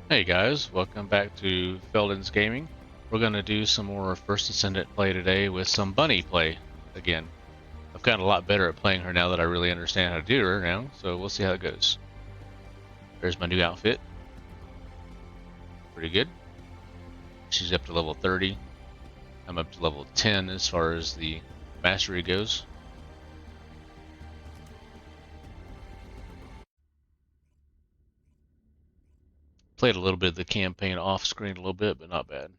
Hey guys, welcome back to Felden's Gaming. We're going to do some more First Descendant play today with some bunny play again. I've gotten a lot better at playing her now that I really understand how to do her now, so we'll see how it goes. There's my new outfit. Pretty good. She's up to level 30. I'm up to level 10 as far as the mastery goes. Played a little bit of the campaign off screen a little bit, but not bad.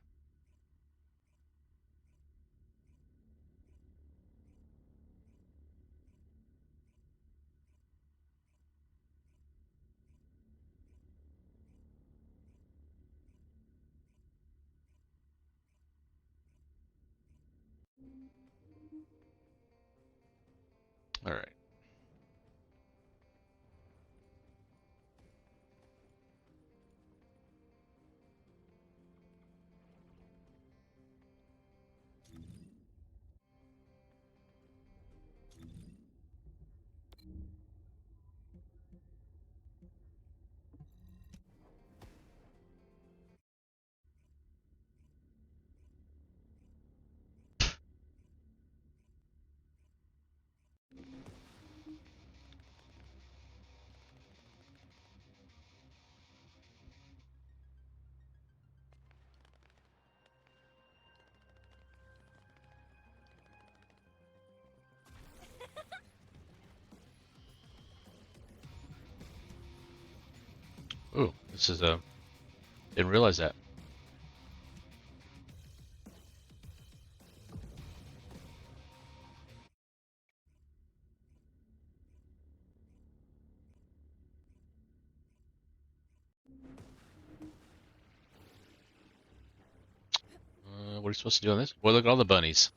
Alright. Ooh, this is a... Didn't realize that. What are you supposed to do on this? Boy, look at all the bunnies.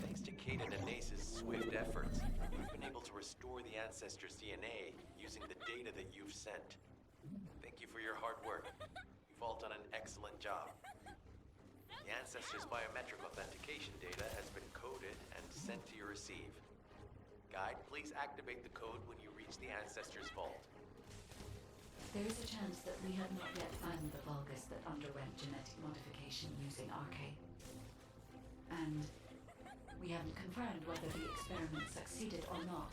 Thanks to Kaden and Nace's swift efforts, we've been able to restore the Ancestors' DNA using the data that you've sent. Thank you for your hard work. You've all done an excellent job. The Ancestors' biometric authentication data has been coded and sent to your receive. Guide, please activate the code when you reach the Ancestors' vault. There is a chance that we have not yet found the Vulgus that underwent genetic modification using RK. And we haven't confirmed whether the experiment succeeded or not.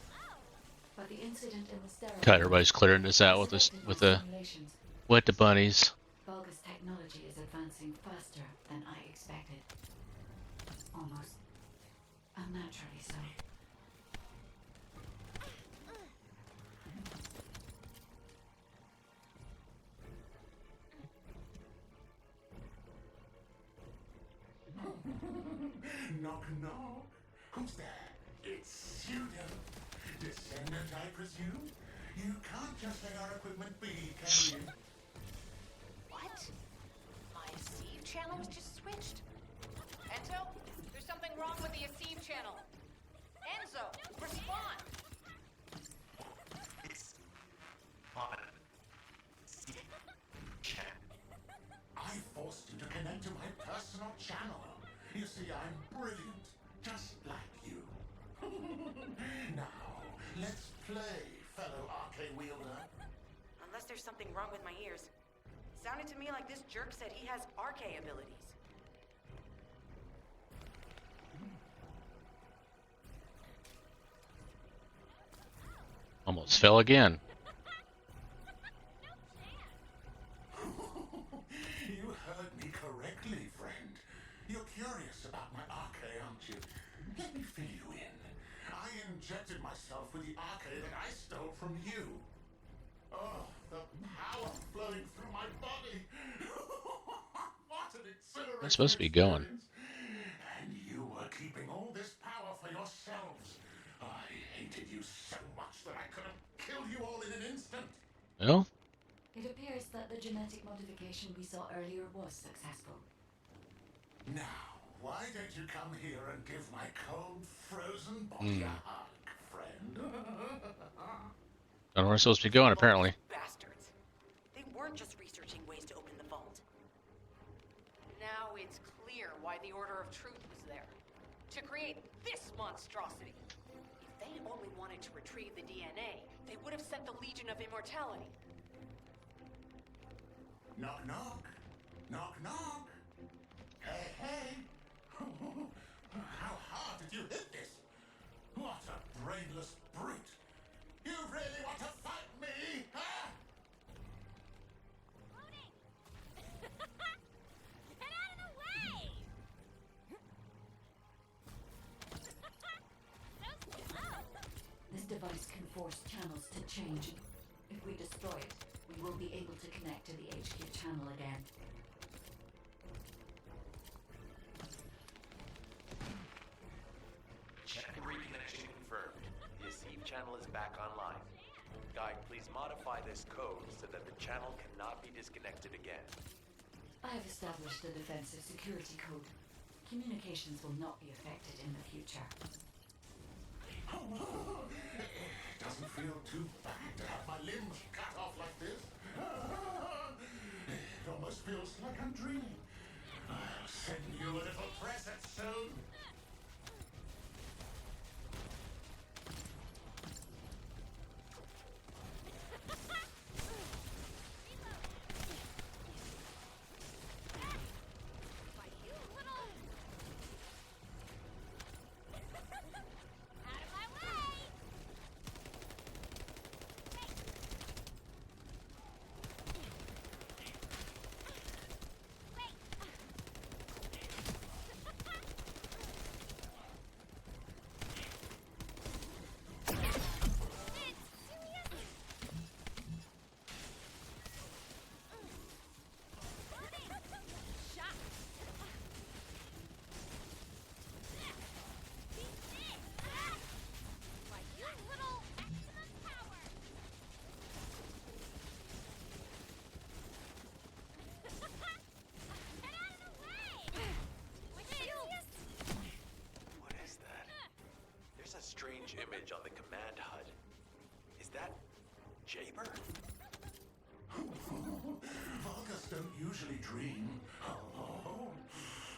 But the incident in the sterile... God, everybody's clearing this out with the wet the bunnies. Vulgus technology is advancing faster than I expected. Almost unnaturally so. Knock, knock. Who's there? It's you, Descendant, I presume? You can't just let our equipment be, can you? What? My Aceve channel was just switched. Enzo, there's something wrong with the Aceve channel. Enzo, respond! It's on chat. I forced you to connect to my personal channel. You see, I'm brilliant, just like you. Now, let's play, fellow RK wielder. Unless there's something wrong with my ears. Sounded to me like this jerk said he has RK abilities. Almost fell again. You heard me correctly, friend. You're curious about my RK, aren't you? Let me fill you in. I injected myself with the RK that I stole from you. Oh, the power flowing through my body. What an exhilarating It's supposed to be going. experience. And you were keeping all this power for yourselves. I hated you so much that I could have killed you all in an instant. Well, It appears that the genetic modification we saw earlier was successful. Now, why don't you come here and give my cold, frozen body a hug, friend? don't know where we're supposed to be going, apparently. Bastards. They weren't just researching ways to open the vault. Now it's clear why the Order of Truth was there. To create this monstrosity. If they only wanted to retrieve the DNA, they would have sent the Legion of Immortality. Knock, knock. Knock, knock. Hey, hey. How hard did you hit this? What a brainless brute. You really want to fight me, huh? Loading! Get out of the way! So slow! This device can force channels to change. If we destroy it, we will be able to connect to the HQ channel again. Check reconnection confirmed. The Deceive channel is back online. Guide, please modify this code so that the channel cannot be disconnected again. I have established a defensive security code. Communications will not be affected in the future. It doesn't feel too bad to have my limbs cut off like this. It almost feels like I'm dreaming. I'll send you a little present soon. Why, you little... Out of my way! Wait! What is that? There's a strange image on the command HUD. Is that Jaber? Vulgus don't usually dream. Oh,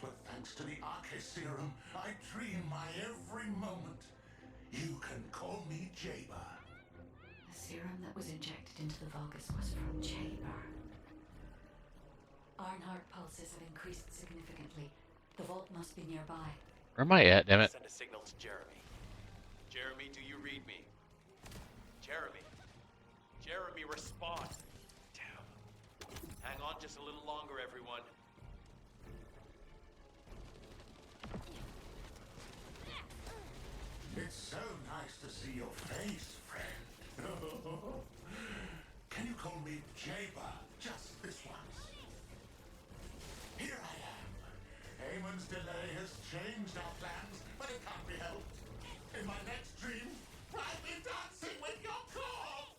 but thanks to the Arche serum, I dream my every moment. You can call me Jaber. The serum that was injected into the Vulgus was from Jaber. Ironheart pulses have increased significantly. The vault must be nearby. Where am I at, damn it? Send a signal to Jeremy. Jeremy, do you read me? Jeremy. Jeremy, respond. Damn. Hang on just a little longer, everyone. It's so nice to see your face, friend. Can you call me Jaber just this once? Here I am. Eamon's delay has changed our plans, but it can't be helped. In my next dream, I'll be dancing with your corpse!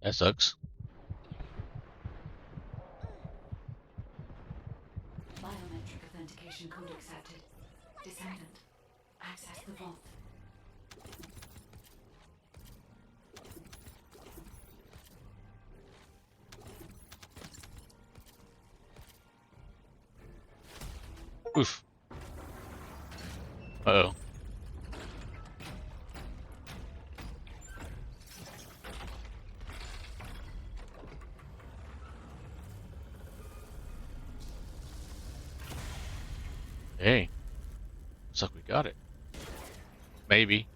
That sucks. Biometric authentication code accepted. Descendant. access the vault. Oof. Uh-oh. Hey. Looks like we got it. Maybe.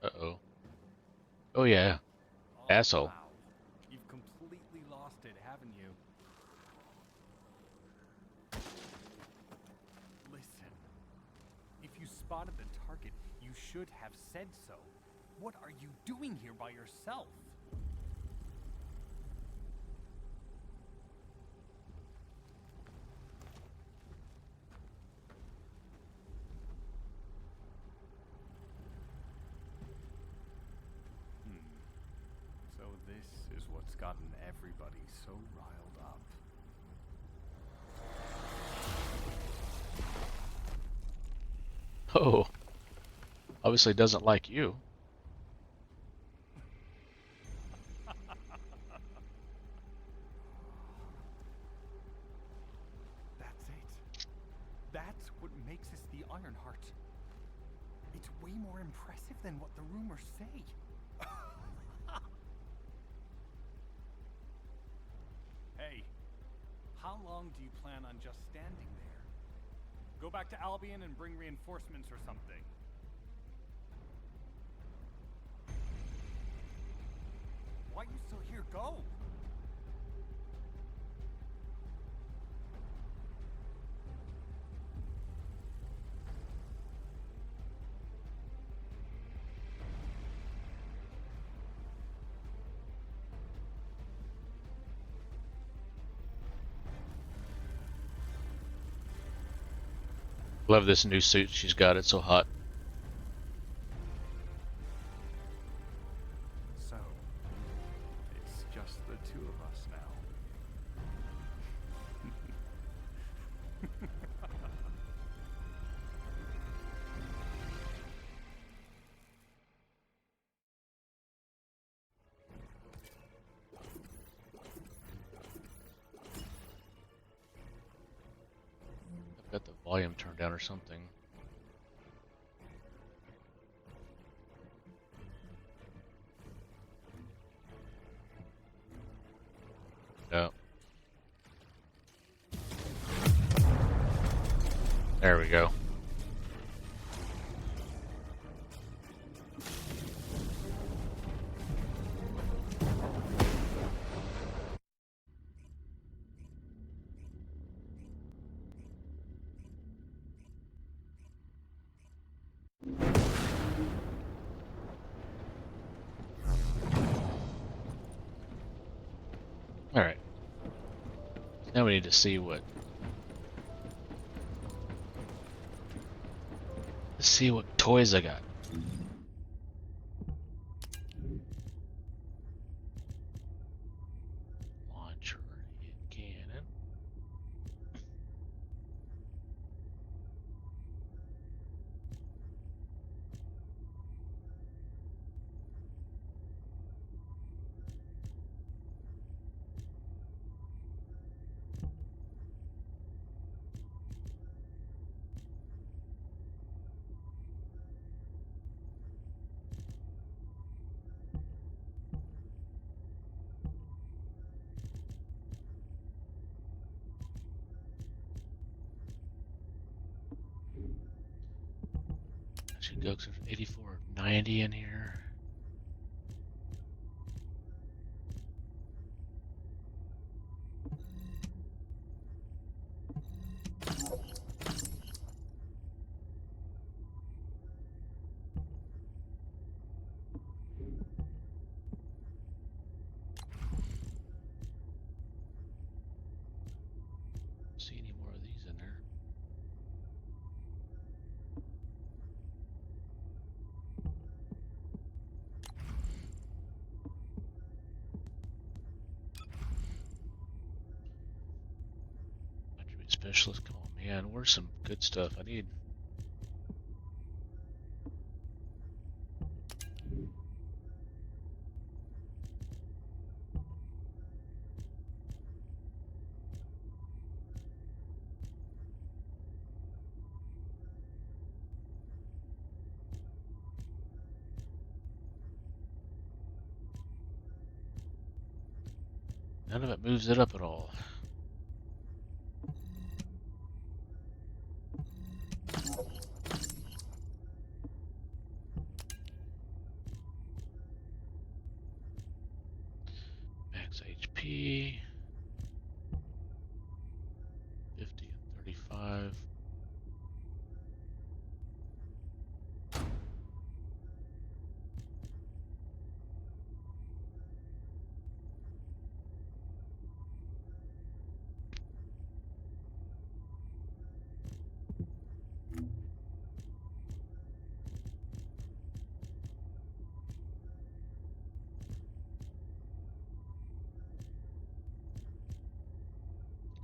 Uh-oh. Oh yeah. Oh, Asshole. wow. You've completely lost it, haven't you? Listen. If you spotted the target, you should have said so. What are you doing here by yourself? So this is what's gotten everybody so riled up. Oh. Obviously doesn't like you. That's it. That's what makes us the Ironheart. It's way more impressive than what the rumors say. Hey, how long do you plan on just standing there? Go back to Albion and bring reinforcements or something. Why are you still here? Go! Love this new suit she's got. It's so hot. So, it's just the two of us now. I've got the volume turned down or something. No. There we go. Alright. Now we need to see what... Let's see what toys I got. Launcher, hit cannon. Should go 'cause there's 84, 90 in here. See any more of these in there? Attribute specialist, come on, man, where's some good stuff? I need. None of it moves it up at all. Max HP 50 and 35.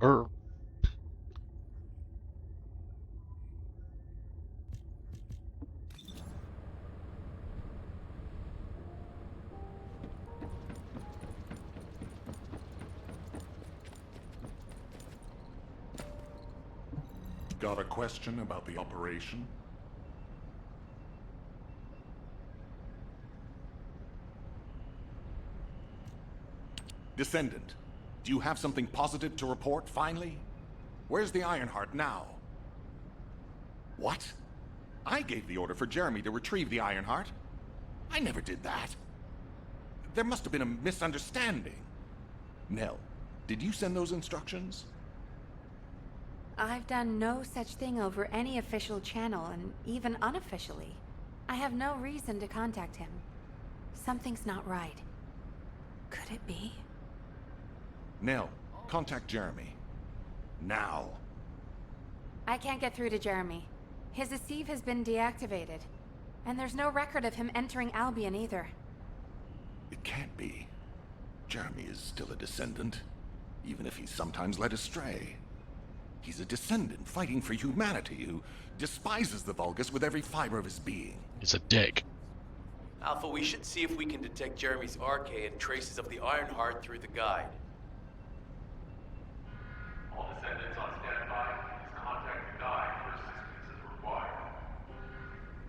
Er, Got a question about the operation? Descendant, do you have something positive to report, finally? Where's the Ironheart now? What? I gave the order for Jeremy to retrieve the Ironheart. I never did that. There must have been a misunderstanding. Nell, did you send those instructions? I've done no such thing over any official channel, and even unofficially. I have no reason to contact him. Something's not right. Could it be? Nell, contact Jeremy. Now. I can't get through to Jeremy. His Deceive has been deactivated. And there's no record of him entering Albion either. It can't be. Jeremy is still a Descendant, even if he's sometimes led astray. He's a Descendant fighting for humanity who despises the Vulgus with every fiber of his being. it's a dick. Alpha, we should see if we can detect Jeremy's RK and traces of the Ironheart through the guide. All Descendants on standby. Please contact the guide for assistance as required.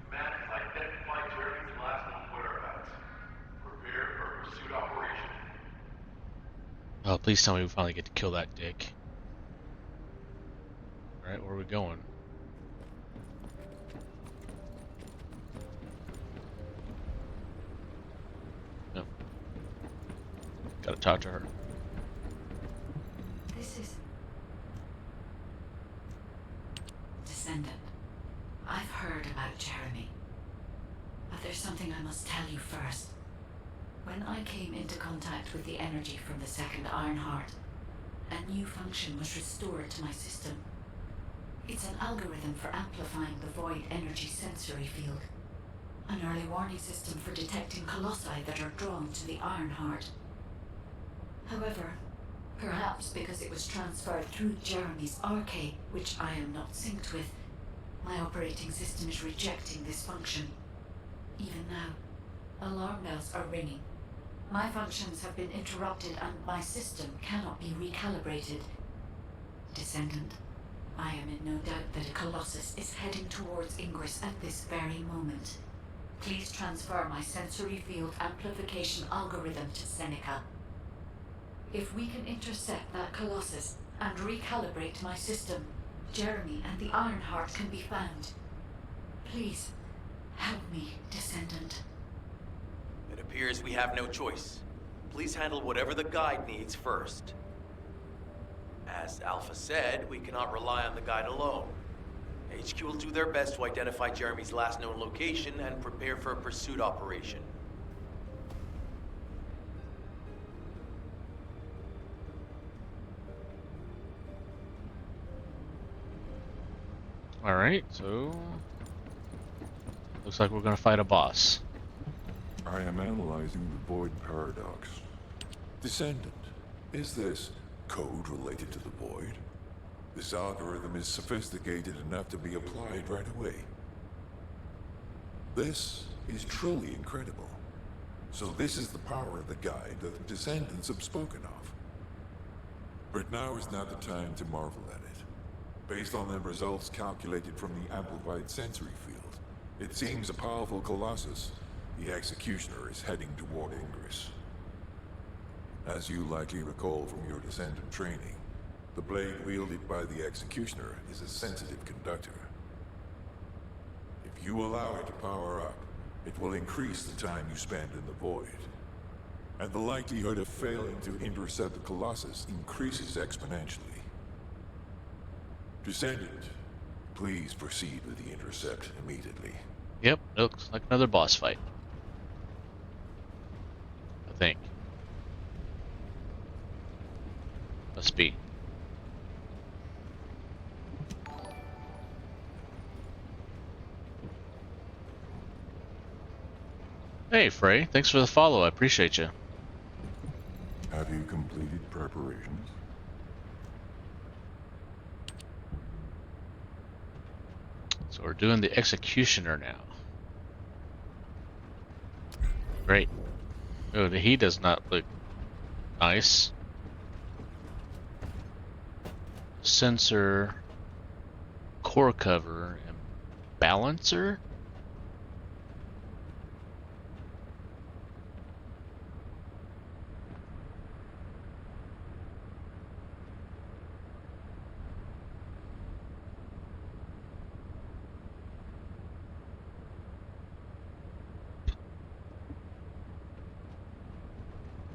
Command has identified Jeremy's last known whereabouts. Prepare for a pursuit operation. Oh, please tell me we finally get to kill that dick. Alright, where are we going? No. Gotta talk to her. This is... Descendant. I've heard about Jeremy. But there's something I must tell you first. When I came into contact with the energy from the second Ironheart, a new function was restored to my system. It's an algorithm for amplifying the void energy sensory field. An early warning system for detecting colossi that are drawn to the Ironheart. However, perhaps because it was transferred through Jeremy's RK, which I am not synced with, my operating system is rejecting this function. Even now, alarm bells are ringing. My functions have been interrupted and my system cannot be recalibrated. Descendant, I am in no doubt that a Colossus is heading towards Ingress at this very moment. Please transfer my sensory field amplification algorithm to Seneca. If we can intercept that Colossus and recalibrate my system, Jeremy and the Ironheart can be found. Please, help me, Descendant. It appears we have no choice. Please handle whatever the guide needs first. As Alpha said, we cannot rely on the guide alone. HQ will do their best to identify Jeremy's last known location and prepare for a pursuit operation. Alright, so... looks like we're gonna fight a boss. I am analyzing the void paradox. Descendant, is this code related to the void? This algorithm is sophisticated enough to be applied right away. This is truly incredible. So this is the power of the guide that the Descendants have spoken of. But now is not the time to marvel at it. Based on the results calculated from the amplified sensory field, it seems a powerful Colossus, the Executioner, is heading toward Ingress. As you likely recall from your Descendant training, the blade wielded by the Executioner is a sensitive conductor. If you allow it to power up, it will increase the time you spend in the void. And the likelihood of failing to intercept the Colossus increases exponentially. Descendant, please proceed with the intercept immediately. Yep, looks like another boss fight. I think. Must be. Hey, Frey. Thanks for the follow. I appreciate you. Have you completed preparations? So we're doing the Executioner now. Great. Oh, he does not look nice. Sensor, core cover, and balancer?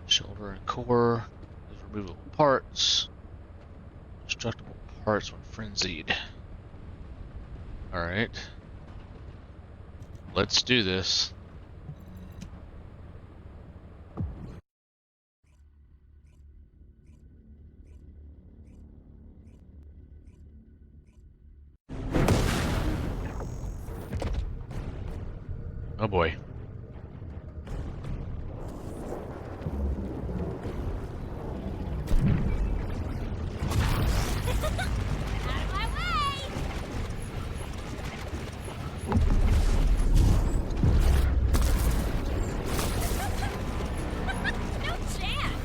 Shoulder and core, those removable parts, destructible parts when frenzied. Alright. Let's do this. Oh boy. Out of my way! No chance!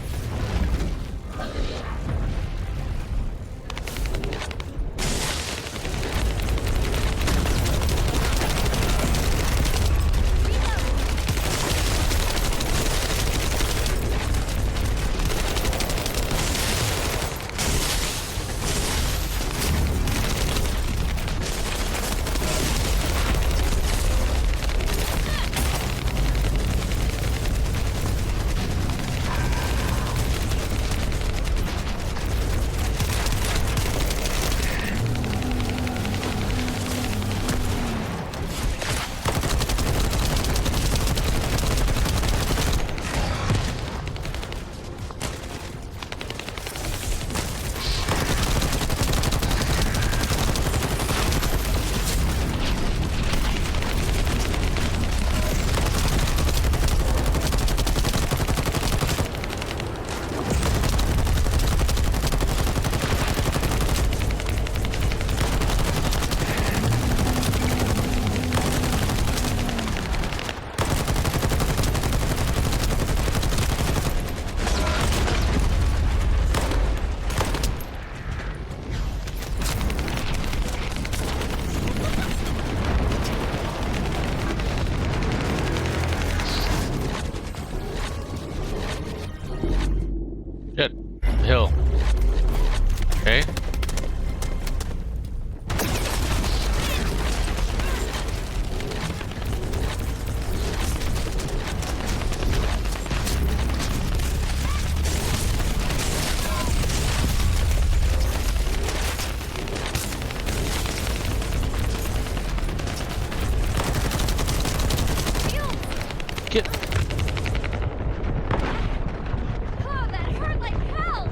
Shit. The hill. Okay. Get. Oh, that hurt like hell!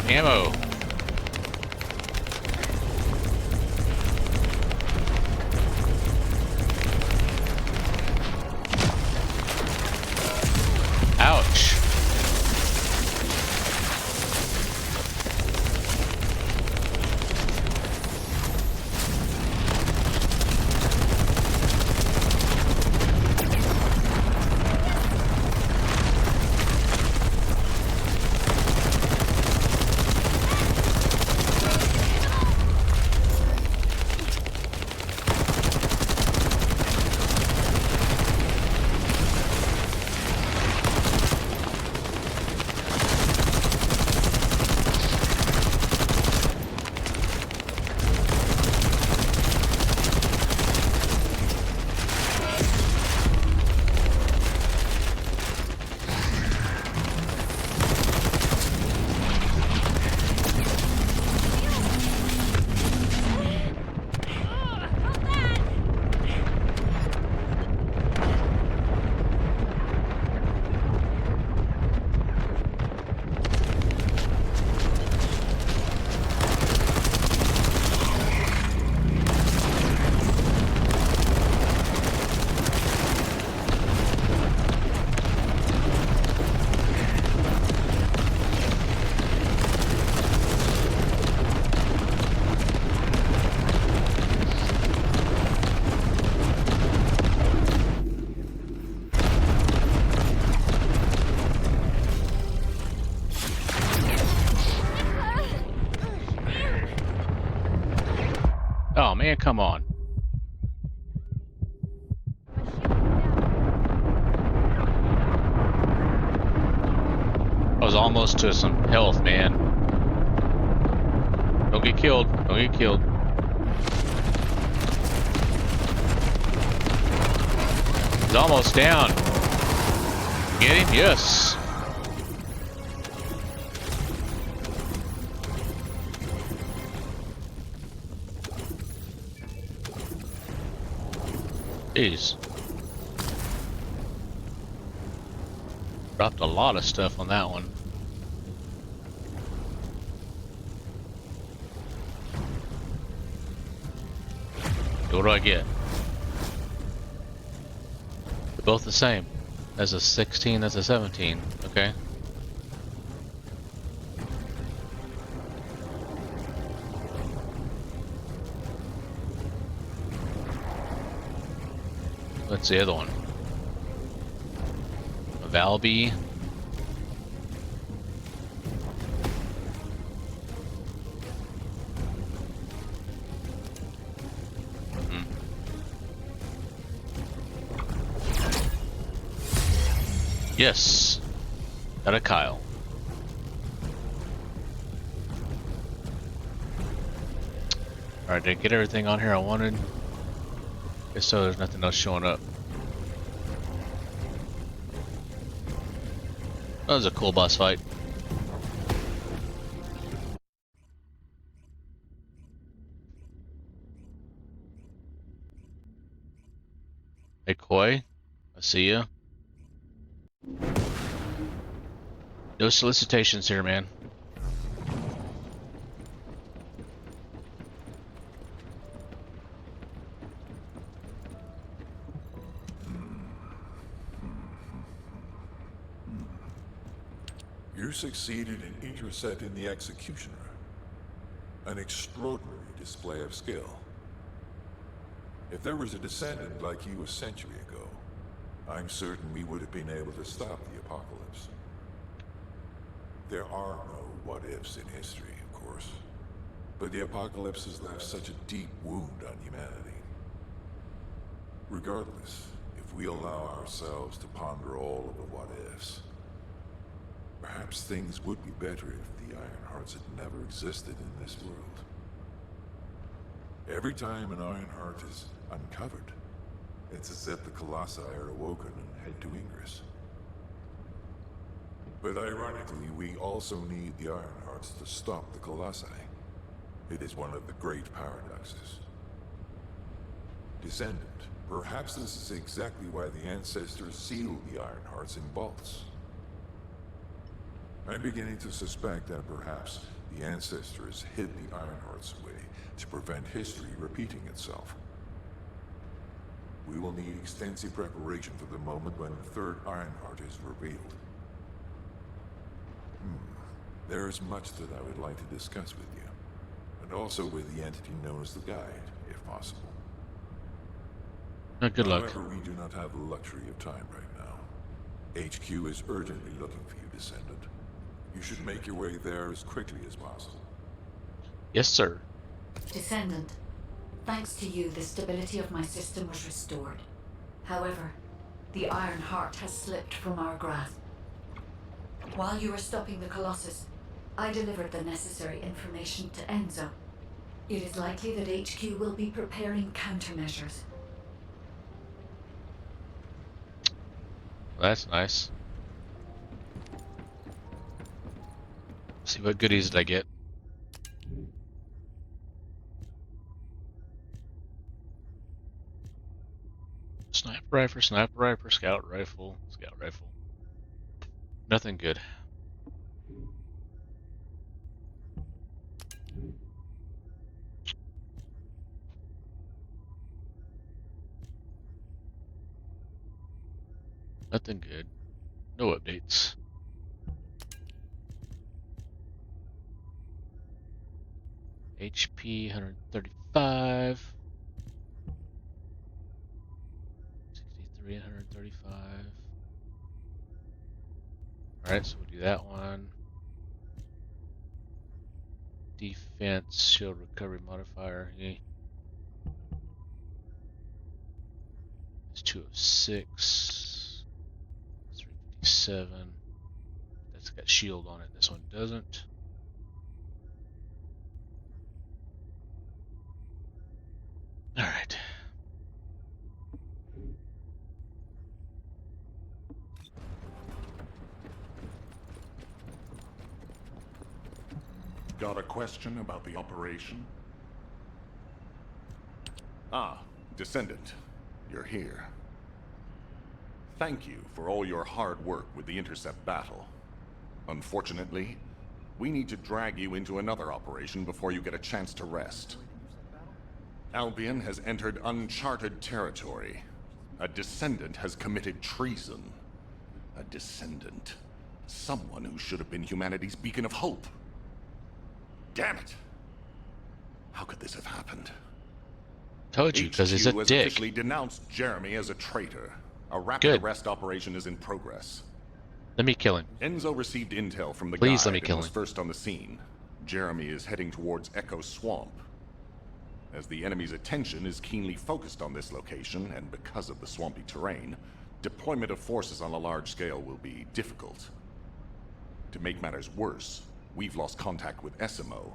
ammo. Ouch. Oh man, come on. I was almost to some health, man. Don't get killed. Don't get killed. He's almost down. Get him? Yes. Jeez. Dropped a lot of stuff on that one. What do I get? They're both the same. That's a 16, that's a 17. Okay. What's the other one? A Valby. Yes. Got a Kyle. Alright, did I get everything on here I wanted? Guess so, there's nothing else showing up. That was a cool boss fight. Hey Koi, I see ya. No solicitations here, man. You succeeded in intercepting the Executioner. An extraordinary display of skill. If there was a descendant like you a century ago, I'm certain we would have been able to stop the apocalypse. There are no what-ifs in history, of course. But the apocalypse has left such a deep wound on humanity. Regardless, if we allow ourselves to ponder all of the what-ifs, perhaps things would be better if the Ironhearts had never existed in this world. Every time an Ironheart is uncovered, it's as if the Colossi are awoken and head to Ingress. But ironically, we also need the Ironhearts to stop the Colossi. It is one of the great paradoxes. Descendant, perhaps this is exactly why the ancestors sealed the Ironhearts in vaults. I'm beginning to suspect that perhaps The ancestors hid the Ironhearts away to prevent history repeating itself. We will need extensive preparation for the moment when the third Ironheart is revealed. There is much that I would like to discuss with you, and also with the entity known as the Guide, if possible. Good luck. However, we do not have the luxury of time right now. HQ is urgently looking for you, Descendant. You should make your way there as quickly as possible. Yes, sir. Descendant, thanks to you, the stability of my system was restored. However, the Iron Heart has slipped from our grasp. While you were stopping the Colossus, I delivered the necessary information to Enzo. It is likely that HQ will be preparing countermeasures. Well, that's nice. See what goodies did I get. Sniper rifle, scout rifle, scout rifle. Nothing good. Nothing good. No updates. HP 135. 63, 135. Alright, so we'll do that one. Defense, shield recovery modifier. Yeah. It's 206. 357. That's got shield on it. This one doesn't. Alright. Got a question about the operation? Ah, Descendant. You're here. Thank you for all your hard work with the Intercept battle. Unfortunately, we need to drag you into another operation before you get a chance to rest. Albion has entered uncharted territory. A Descendant has committed treason. A Descendant. Someone who should have been humanity's beacon of hope. Damn it! How could this have happened? Told you, because he's a HQ has dick. officially denounced Jeremy as a traitor. A rapid arrest operation is in progress. Let me kill him. Enzo received intel from the Please guide let me and kill was him. first on the scene. Jeremy is heading towards Echo Swamp. As the enemy's attention is keenly focused on this location, and because of the swampy terrain, deployment of forces on a large scale will be difficult. To make matters worse, we've lost contact with Essimo.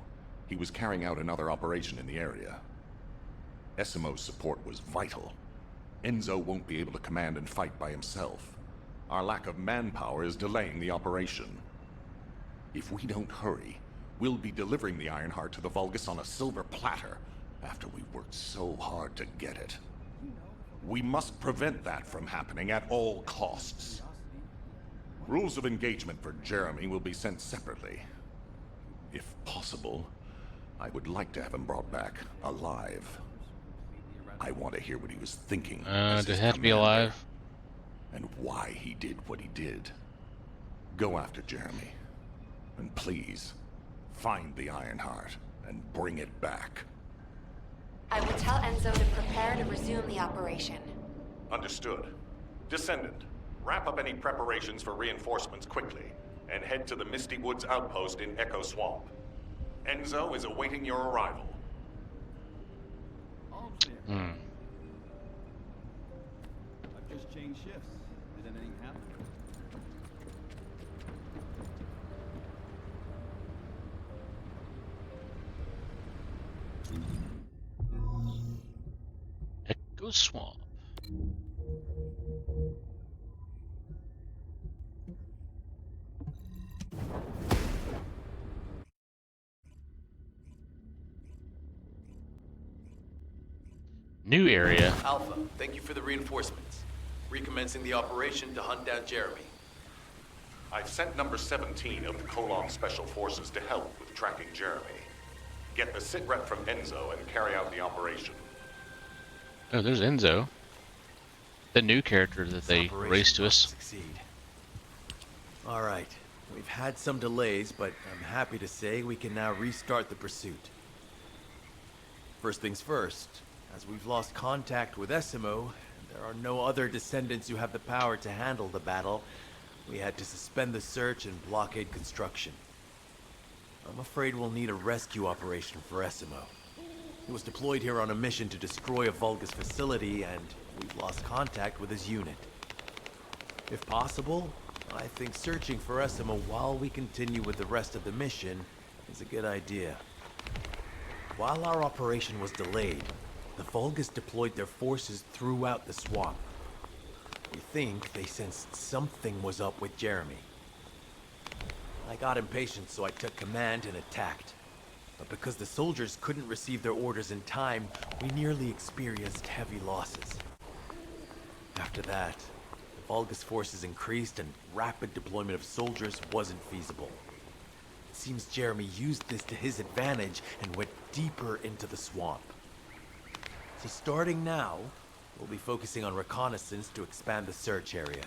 He was carrying out another operation in the area. Essimo's support was vital. Enzo won't be able to command and fight by himself. Our lack of manpower is delaying the operation. If we don't hurry, we'll be delivering the Ironheart to the Vulgus on a silver platter after we've worked so hard to get it. We must prevent that from happening at all costs. Rules of engagement for Jeremy will be sent separately. If possible, I would like to have him brought back alive. I want to hear what he was thinking. Does it have to be alive? And why he did what he did. Go after Jeremy. And please, find the Ironheart and bring it back. I will tell Enzo to prepare to resume the operation. Understood. Descendant, wrap up any preparations for reinforcements quickly, and head to the Misty Woods outpost in Echo Swamp. Enzo is awaiting your arrival. I've just changed shifts. Did anything happen? Echo Swamp. New area. Alpha, thank you for the reinforcements. Recommencing the operation to hunt down Jeremy. I've sent number 17 of the Colon Special Forces to help with tracking Jeremy. Get the sitrep from Enzo and carry out the operation. Oh, there's Enzo. The new character that they raced to us. Succeed. All right. We've had some delays, but I'm happy to say we can now restart the pursuit. First things first, as we've lost contact with Essimo, and there are no other descendants who have the power to handle the battle, we had to suspend the search and blockade construction. I'm afraid we'll need a rescue operation for Essimo. He was deployed here on a mission to destroy a Vulgus facility, and we've lost contact with his unit. If possible, I think searching for Essimo while we continue with the rest of the mission is a good idea. While our operation was delayed, the Vulgus deployed their forces throughout the swamp. We think they sensed something was up with Jeremy. I got impatient, so I took command and attacked. But because the soldiers couldn't receive their orders in time, we nearly experienced heavy losses. After that, the Vulgus forces increased and rapid deployment of soldiers wasn't feasible. It seems Jeremy used this to his advantage and went deeper into the swamp. So starting now, we'll be focusing on reconnaissance to expand the search area.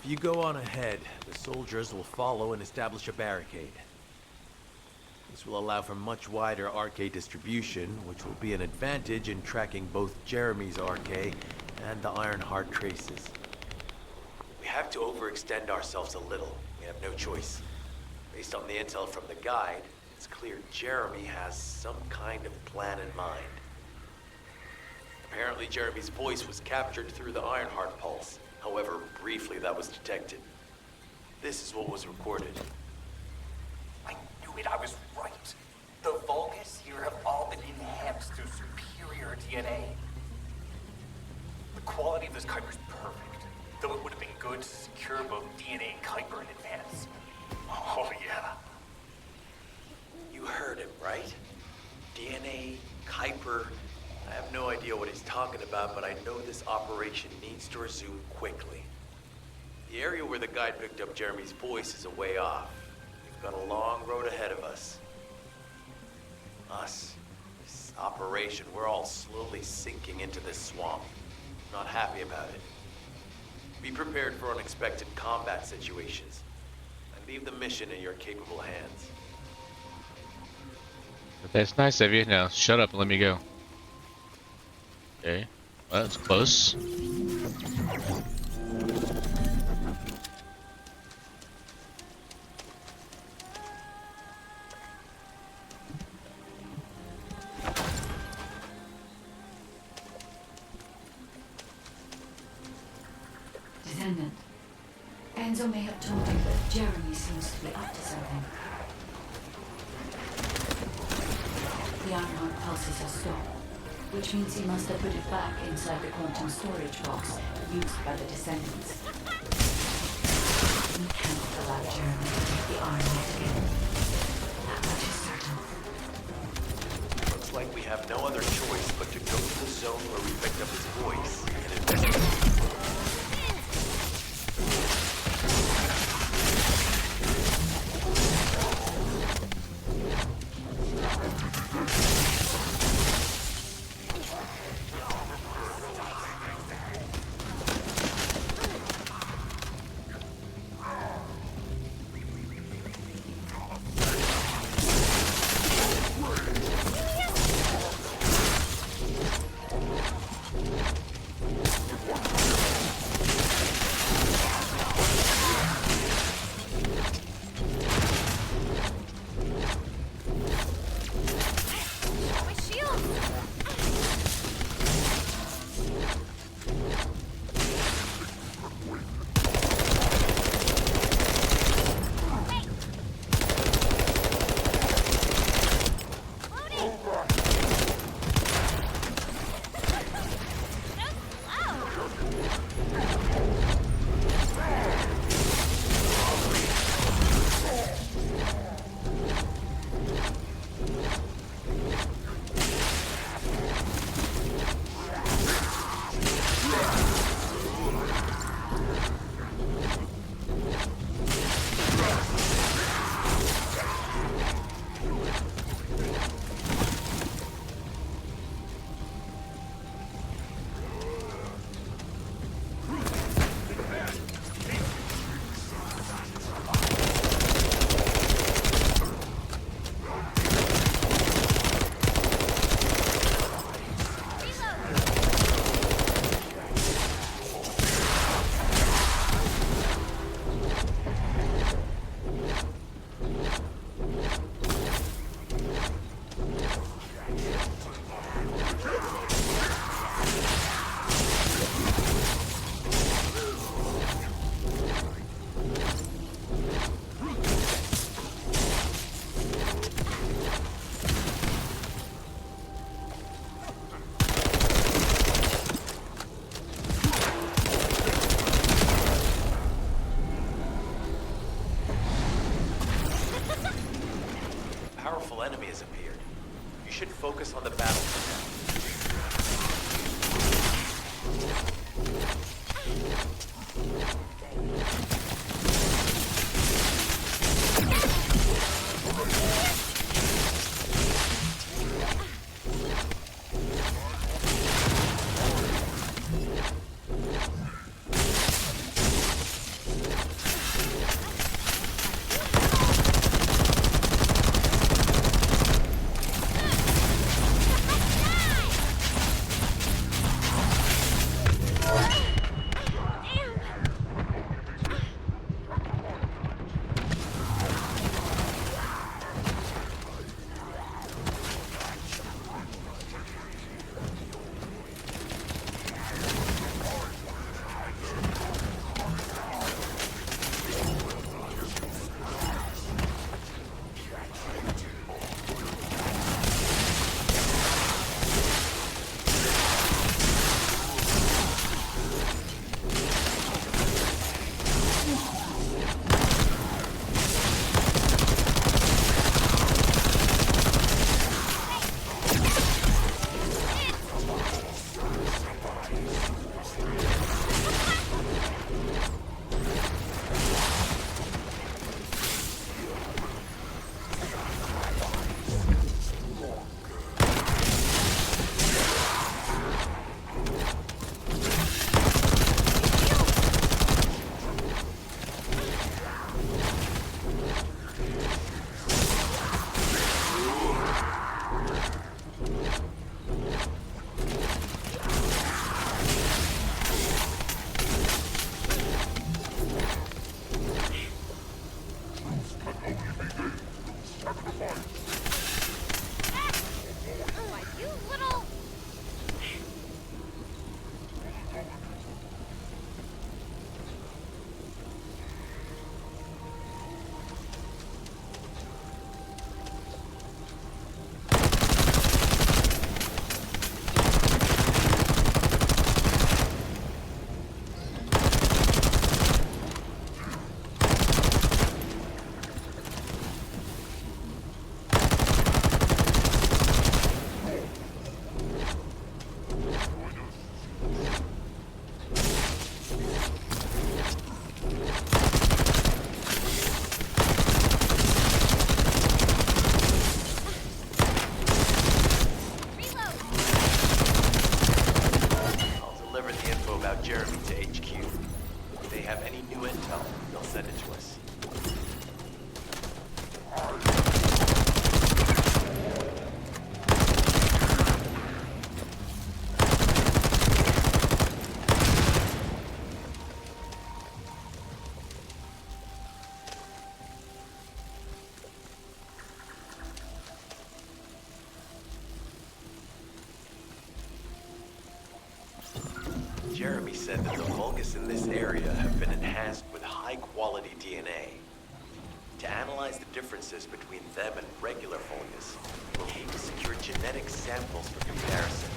If you go on ahead, the soldiers will follow and establish a barricade. This will allow for much wider RK distribution, which will be an advantage in tracking both Jeremy's RK and the Ironheart traces. We have to overextend ourselves a little. We have no choice. Based on the intel from the guide, it's clear Jeremy has some kind of plan in mind. Apparently Jeremy's voice was captured through the Ironheart pulse. However, briefly that was detected. This is what was recorded. I knew it, I was right. The Vulgus here have all been enhanced through superior DNA. The quality of this Kuiper's perfect, though it would have been good to secure both DNA and Kuiper in advance. Oh yeah. You heard him, right? DNA, Kuiper. I have no idea what he's talking about, but I know this operation needs to resume quickly. The area where the guide picked up Jeremy's voice is a way off. We've got a long road ahead of us. This operation, we're all slowly sinking into this swamp. Not happy about it. Be prepared for unexpected combat situations. And leave the mission in your capable hands. That's nice of you. Now shut up and let me go. Okay, well, that's close. Descendant, Enzo may have told you that Jeremy seems to be up to something. The Ironheart pulses are stopped, which means he must have put it back inside the quantum storage box used by the Descendants. We cannot allow Jeremy to take the Ironheart again. That much is certain. Looks like we have no other choice but to go to the zone where we picked up his voice and investigate. Jeremy to HQ. If they have any new intel, they'll send it to us. Jeremy said that the Vulgus in this area have been enhanced with high-quality DNA. To analyze the differences between them and regular Vulgus, we'll need to secure genetic samples for comparison.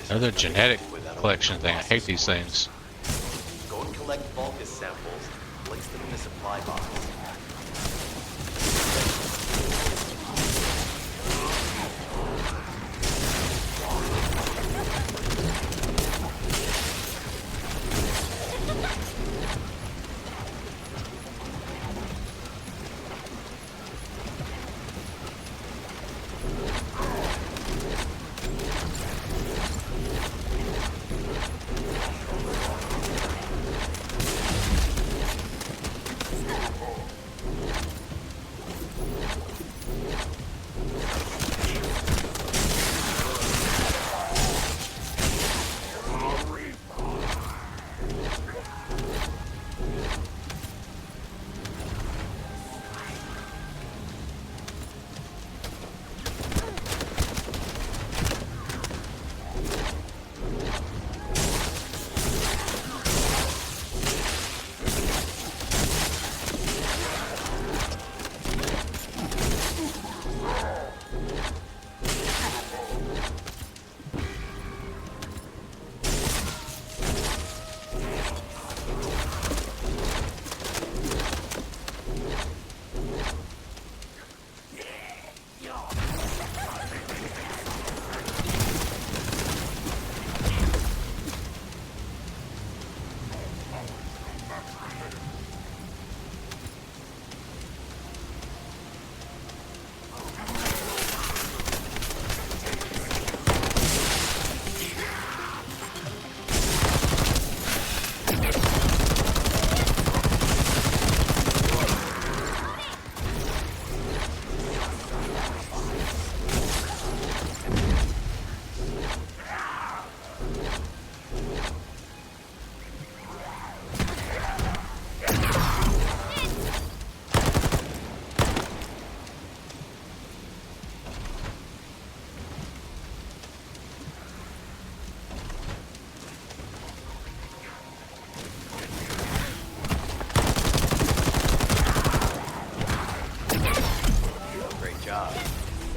Another genetic collection thing. I hate these things. Go and collect Vulgus samples and place them in the supply box.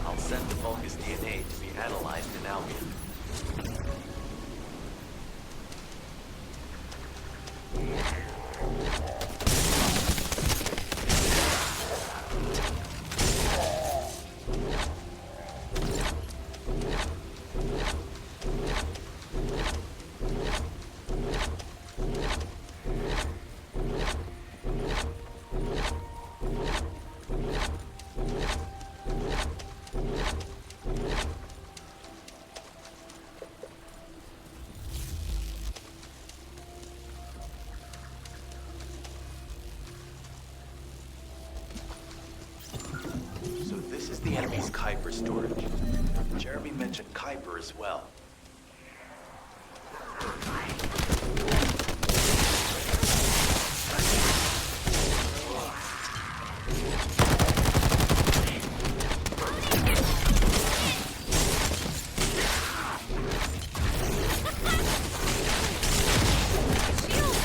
I'll send the Vulgus DNA to be analyzed in Albion. So this is the enemy's Kuiper storage. Jeremy mentioned Kuiper as well.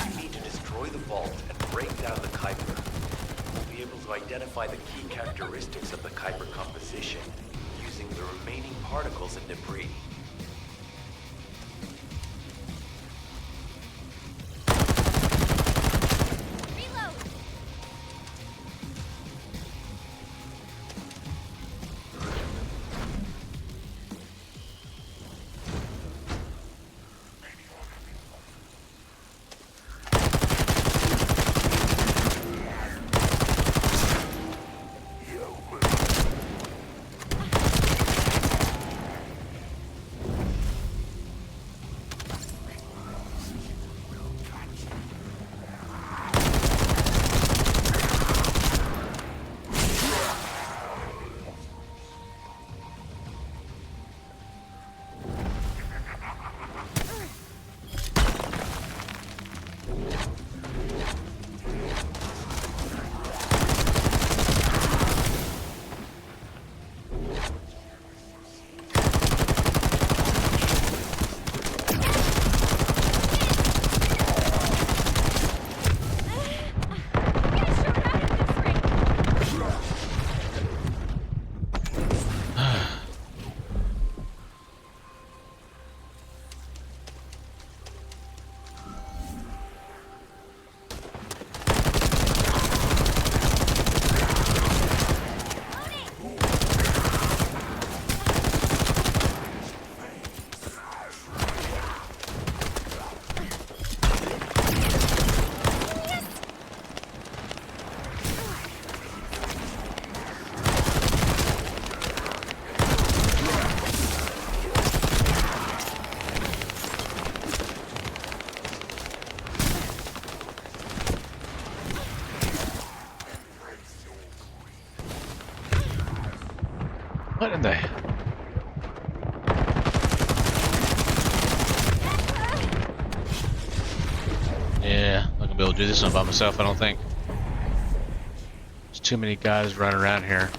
We need to destroy the vault and break down the Kuiper. We'll be able to identify the key characteristics of the Kuiper composition using the remaining particles and debris. Reload! What in the? Yeah, I'm not gonna be able to do this one by myself, I don't think. There's too many guys running around here.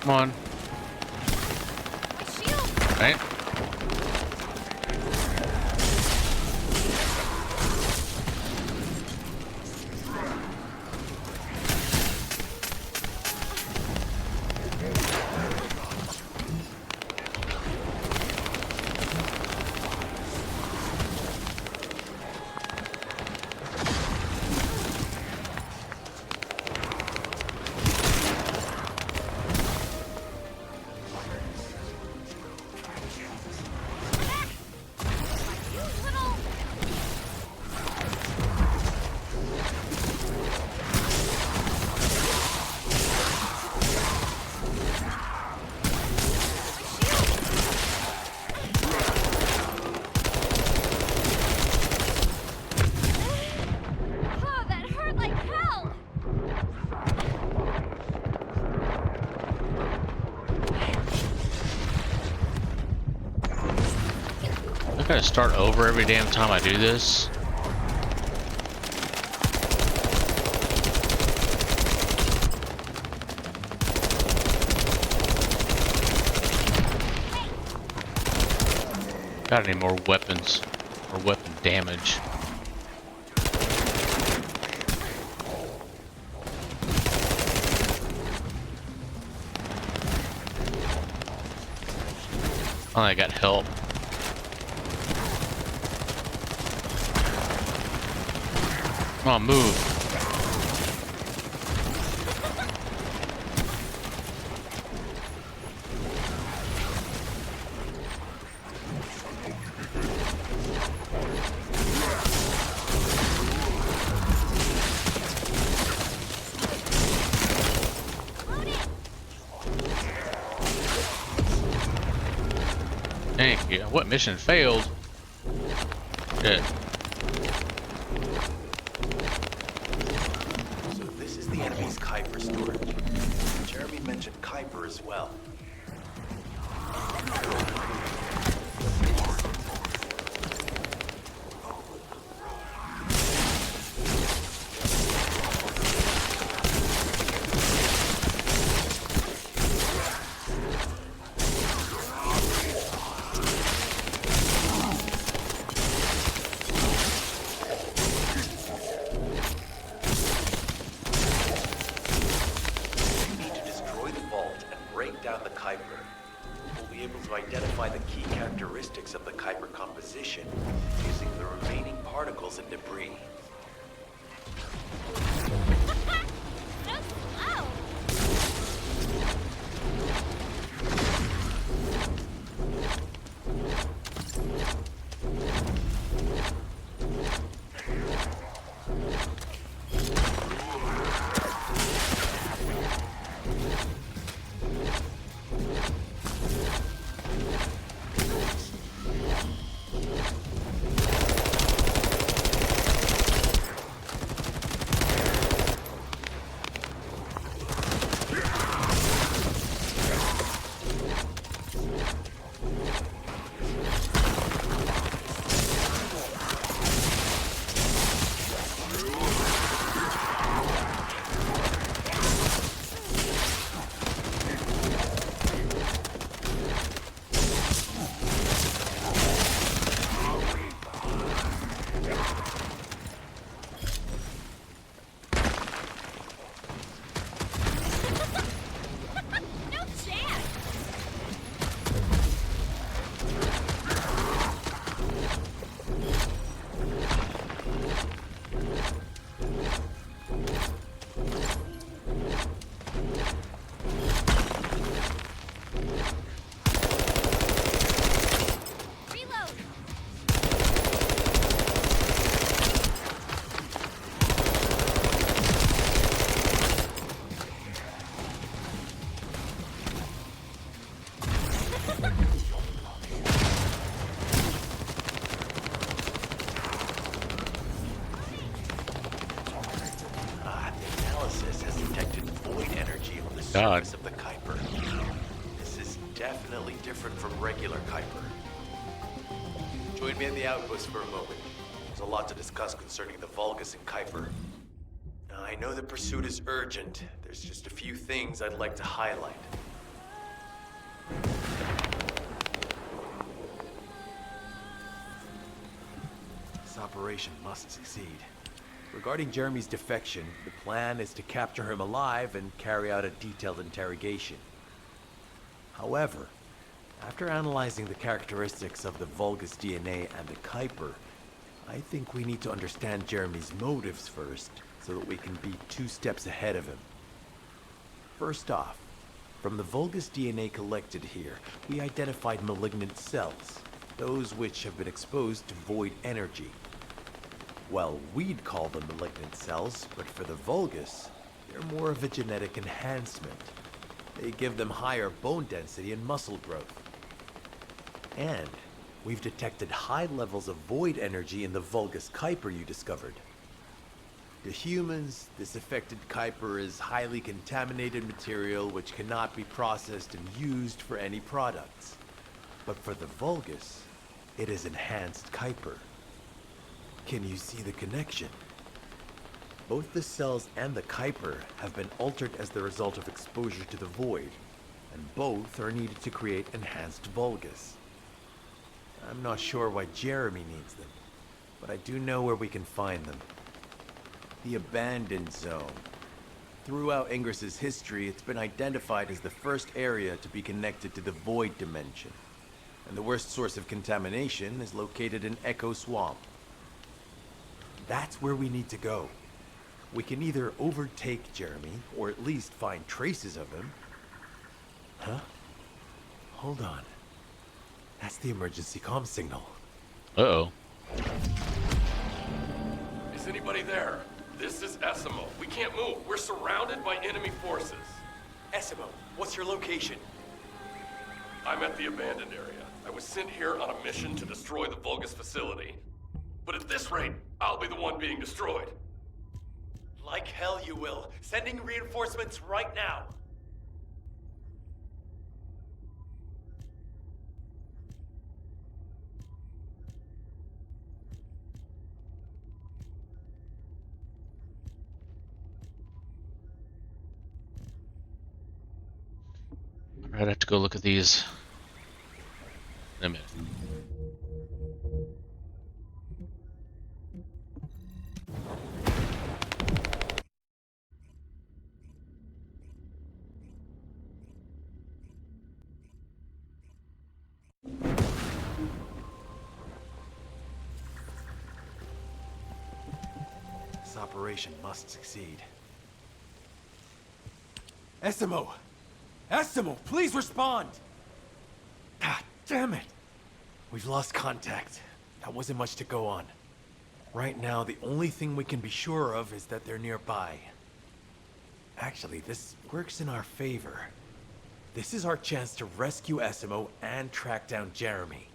Come on. Right? Oh, that hurt like hell! I gotta start over every damn time I do this. Got any more weapons or weapon damage? Oh, I got help. Come on, move. Thank you. What mission failed? Good. So this is the enemy's Kuiper storage. Jeremy mentioned Kuiper as well. Down the Kuiper. We'll be able to identify the key characteristics of the Kuiper composition using the remaining particles and debris. So slow! God. surface of the Kuiper. This is definitely different from regular Kuiper. Join me at the outpost for a moment. There's a lot to discuss concerning the Vulgus and Kuiper. Now, I know the pursuit is urgent. There's just a few things I'd like to highlight. This operation must succeed. Regarding Jeremy's defection, the plan is to capture him alive and carry out a detailed interrogation. However, after analyzing the characteristics of the Vulgus DNA and the Kuiper, I think we need to understand Jeremy's motives first, so that we can be 2 steps ahead of him. First off, from the Vulgus DNA collected here, we identified malignant cells, those which have been exposed to void energy. Well, we'd call them malignant cells, but for the Vulgus, they're more of a genetic enhancement. They give them higher bone density and muscle growth. And we've detected high levels of void energy in the Vulgus Kuiper you discovered. To humans, this affected Kuiper is highly contaminated material which cannot be processed and used for any products. But for the Vulgus, it is enhanced Kuiper. Can you see the connection? Both the cells and the Kuiper have been altered as the result of exposure to the void, and both are needed to create enhanced Vulgus. I'm not sure why Jeremy needs them, but I do know where we can find them. The Abandoned Zone. Throughout Ingris's history, it's been identified as the first area to be connected to the Void Dimension. And the worst source of contamination is located in Echo Swamp. That's where we need to go. We can either overtake Jeremy, or at least find traces of him. Huh? Hold on. That's the emergency comm signal. Uh-oh. Is anybody there? This is Essimo. We can't move. We're surrounded by enemy forces. Essimo, what's your location? I'm at the abandoned area. I was sent here on a mission to destroy the Vulgus facility. But at this rate, I'll be the one being destroyed. Like hell you will. Sending reinforcements right now. Alright, I have to go look at these in a minute. This operation must succeed. Essimo! Essimo, please respond! God damn it! We've lost contact. That wasn't much to go on. Right now, the only thing we can be sure of is that they're nearby. Actually, this works in our favor. This is our chance to rescue Essimo and track down Jeremy.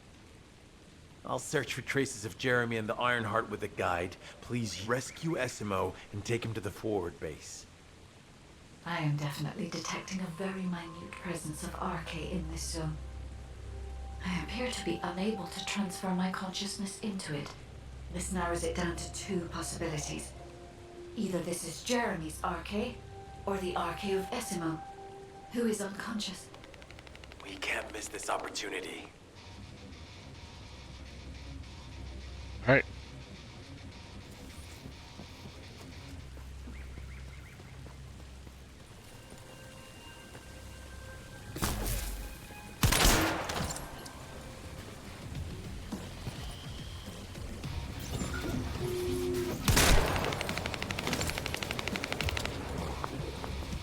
I'll search for traces of Jeremy and the Ironheart with a guide. Please rescue Essimo and take him to the forward base. I am definitely detecting a very minute presence of RK in this zone. I appear to be unable to transfer my consciousness into it. This narrows it down to 2 possibilities. Either this is Jeremy's RK, or the RK of Essimo, who is unconscious. We can't miss this opportunity. Alright.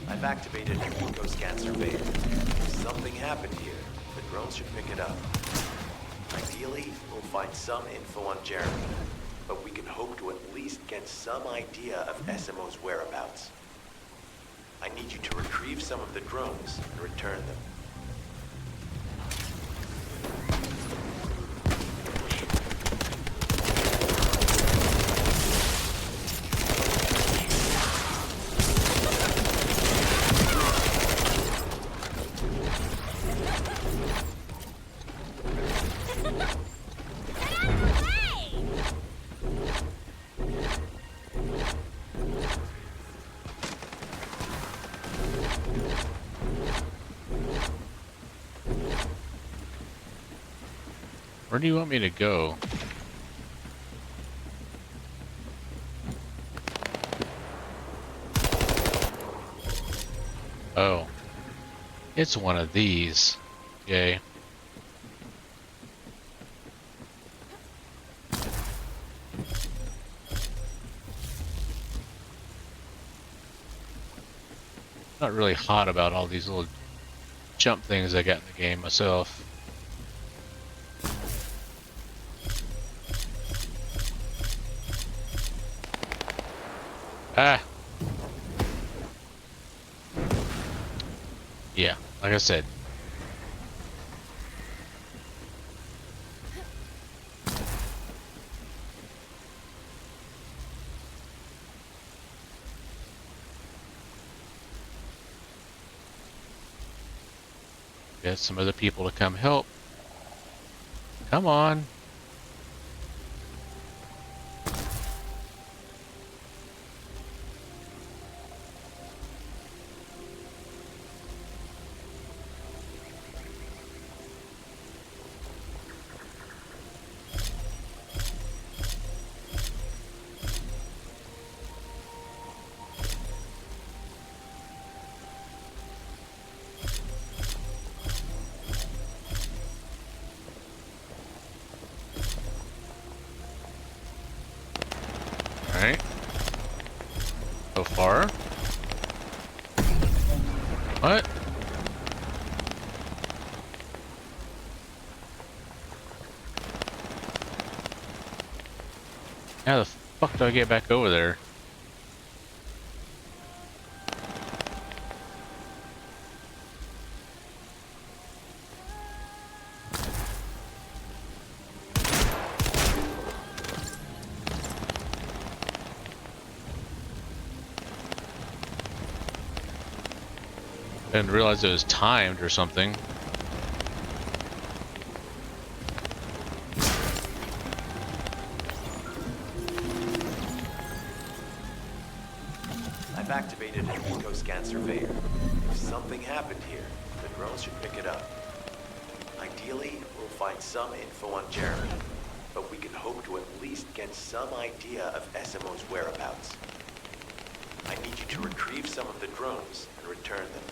I've activated an eco-scan surveyor. If something happened here, the drones should pick it up. Ideally, we'll find some info on Jeremy, but we can hope to at least get some idea of Essimo's whereabouts. I need you to retrieve some of the drones and return them. Where do you want me to go? Oh. It's one of these. Yay. Not really hot about all these little jump things I got in the game myself. Ah! Yeah, like I said. Get some other people to come help. Come on. Alright. So far. What? How the fuck do I get back over there? Didn't realize it was timed or something. I've activated an eco-scan surveyor. If something happened here, the drones should pick it up. Ideally, we'll find some info on Jeremy, but we can hope to at least get some idea of SMO's whereabouts. I need you to retrieve some of the drones and return them.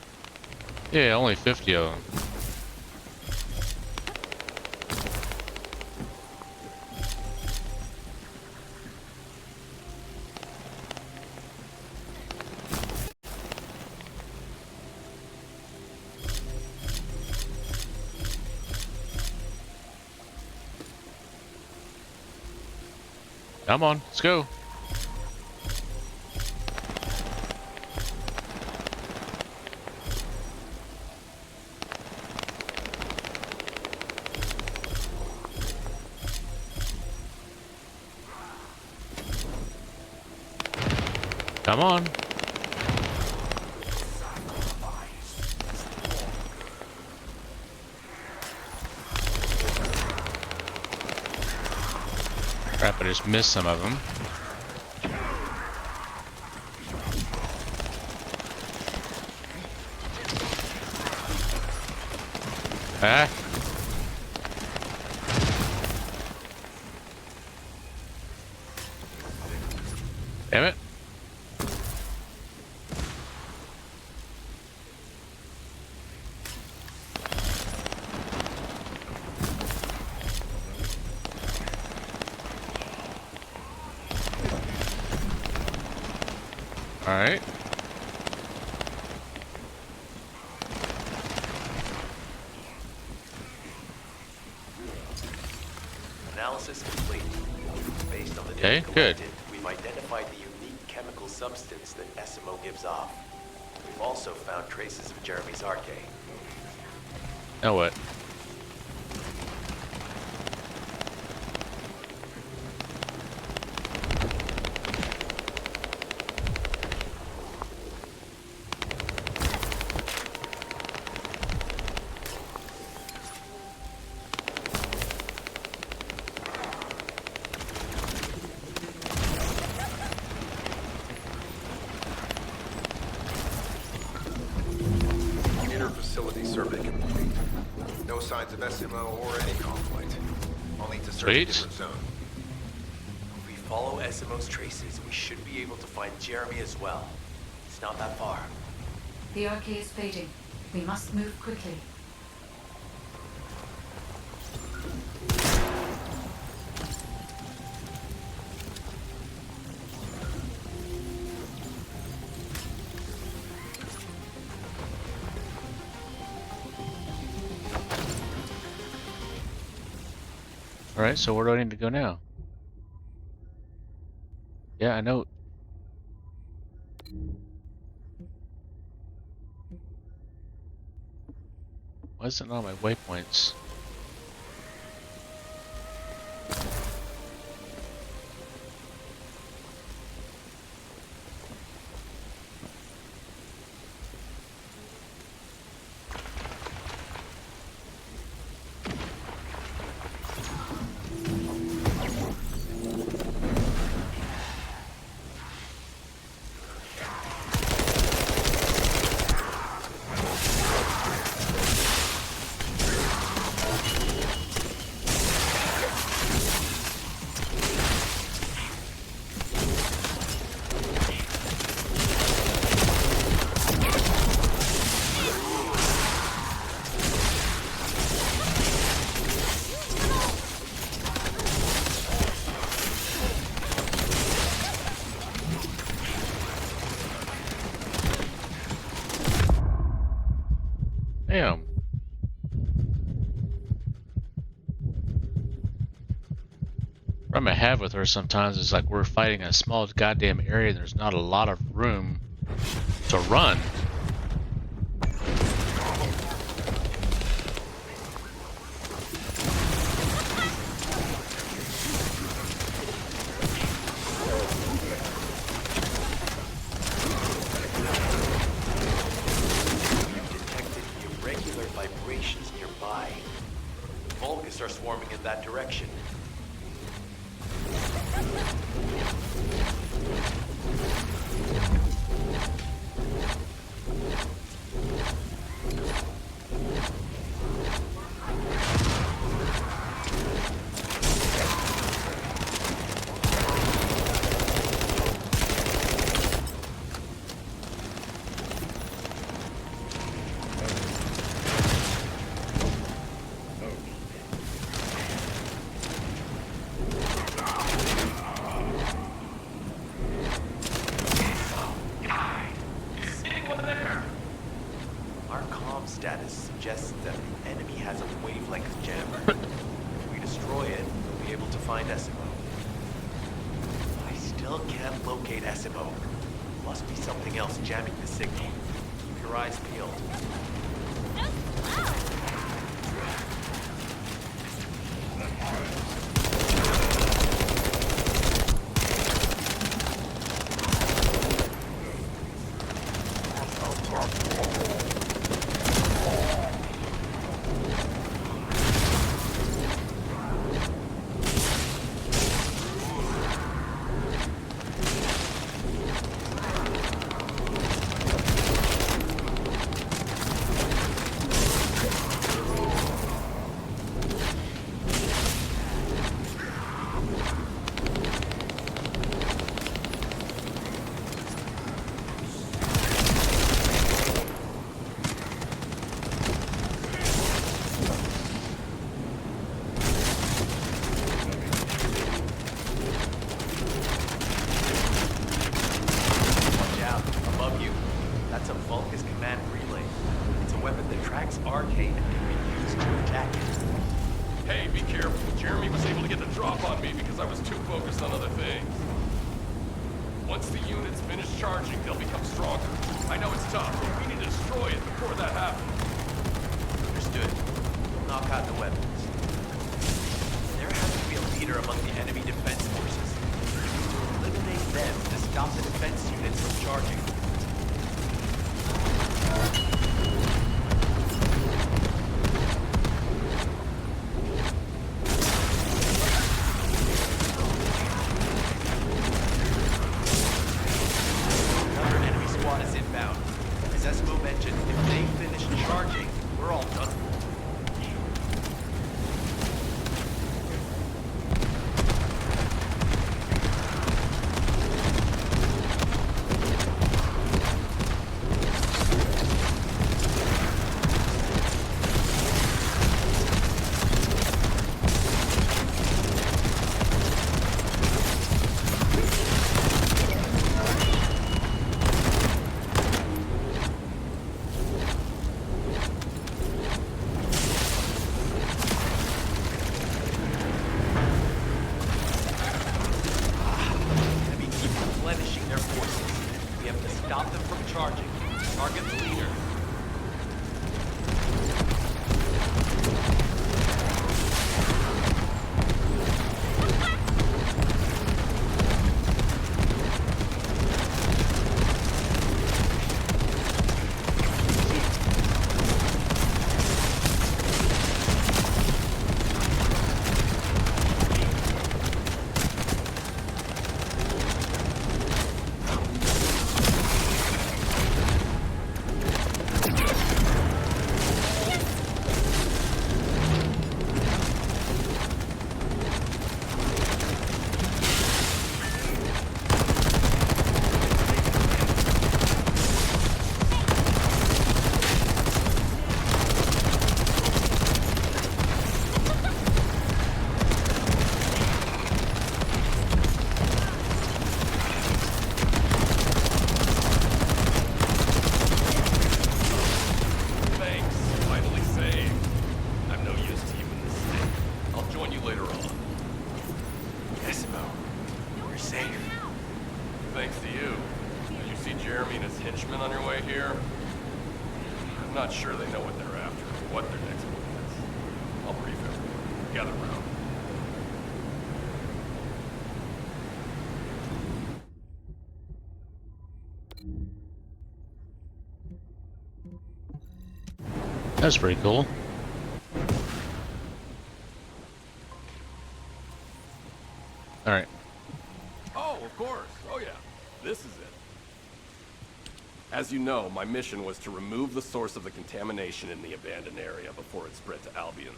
Yeah, only 50 of them. Come on, let's go. Come on. Crap, I just missed some of them. Ah. Damn it. All right. Analysis complete. Based on the Okay, data good. collected, we've identified the unique chemical substance that SMO gives off. We've also found traces of Jeremy's arcade. Now what? Inner facility survey complete. No signs of SMO or any conflict. search a Sweet. different zone. If we follow Esimo's traces, we should be able to find Jeremy as well. It's not that far. The arcade is fading. We must move quickly. Alright, so where do I need to go now? Yeah, I know. Why isn't it on my waypoints? Damn. Problem I have with her sometimes is like we're fighting a small goddamn area and there's not a lot of room to run. Detected irregular vibrations nearby. Vulgus are swarming in that direction. Our comm status suggests that the enemy has a wavelength jammer. If we destroy it, we'll be able to find Esimo. I still can't locate Esimo. Must be something else jamming the signal. Keep your eyes peeled. Watch out. Above you. That's a Vulgus command relay. It's a weapon that tracks arcade and can be used to attack it. Hey, be careful. Jeremy was able to get the drop on me because I was too focused on other things. Once the units finish charging, they'll become stronger. I know it's tough, but we need to destroy it before that happens. Understood. We'll knock out the weapons. There has to be a leader among the enemy defense forces. Eliminate them to stop the defense units from charging. Another enemy squad is inbound. As Esmo mentioned, if they finish charging, we're all done for. later on. Decimo, you're safe. Thanks to you. Did you see Jeremy and his henchmen on your way here? I'm not sure they know what they're after or what their next move is. I'll brief everyone. Gather round. That's pretty cool. Alright. Oh, of course. Oh, yeah. This is it. As you know, my mission was to remove the source of the contamination in the abandoned area before it spread to Albion.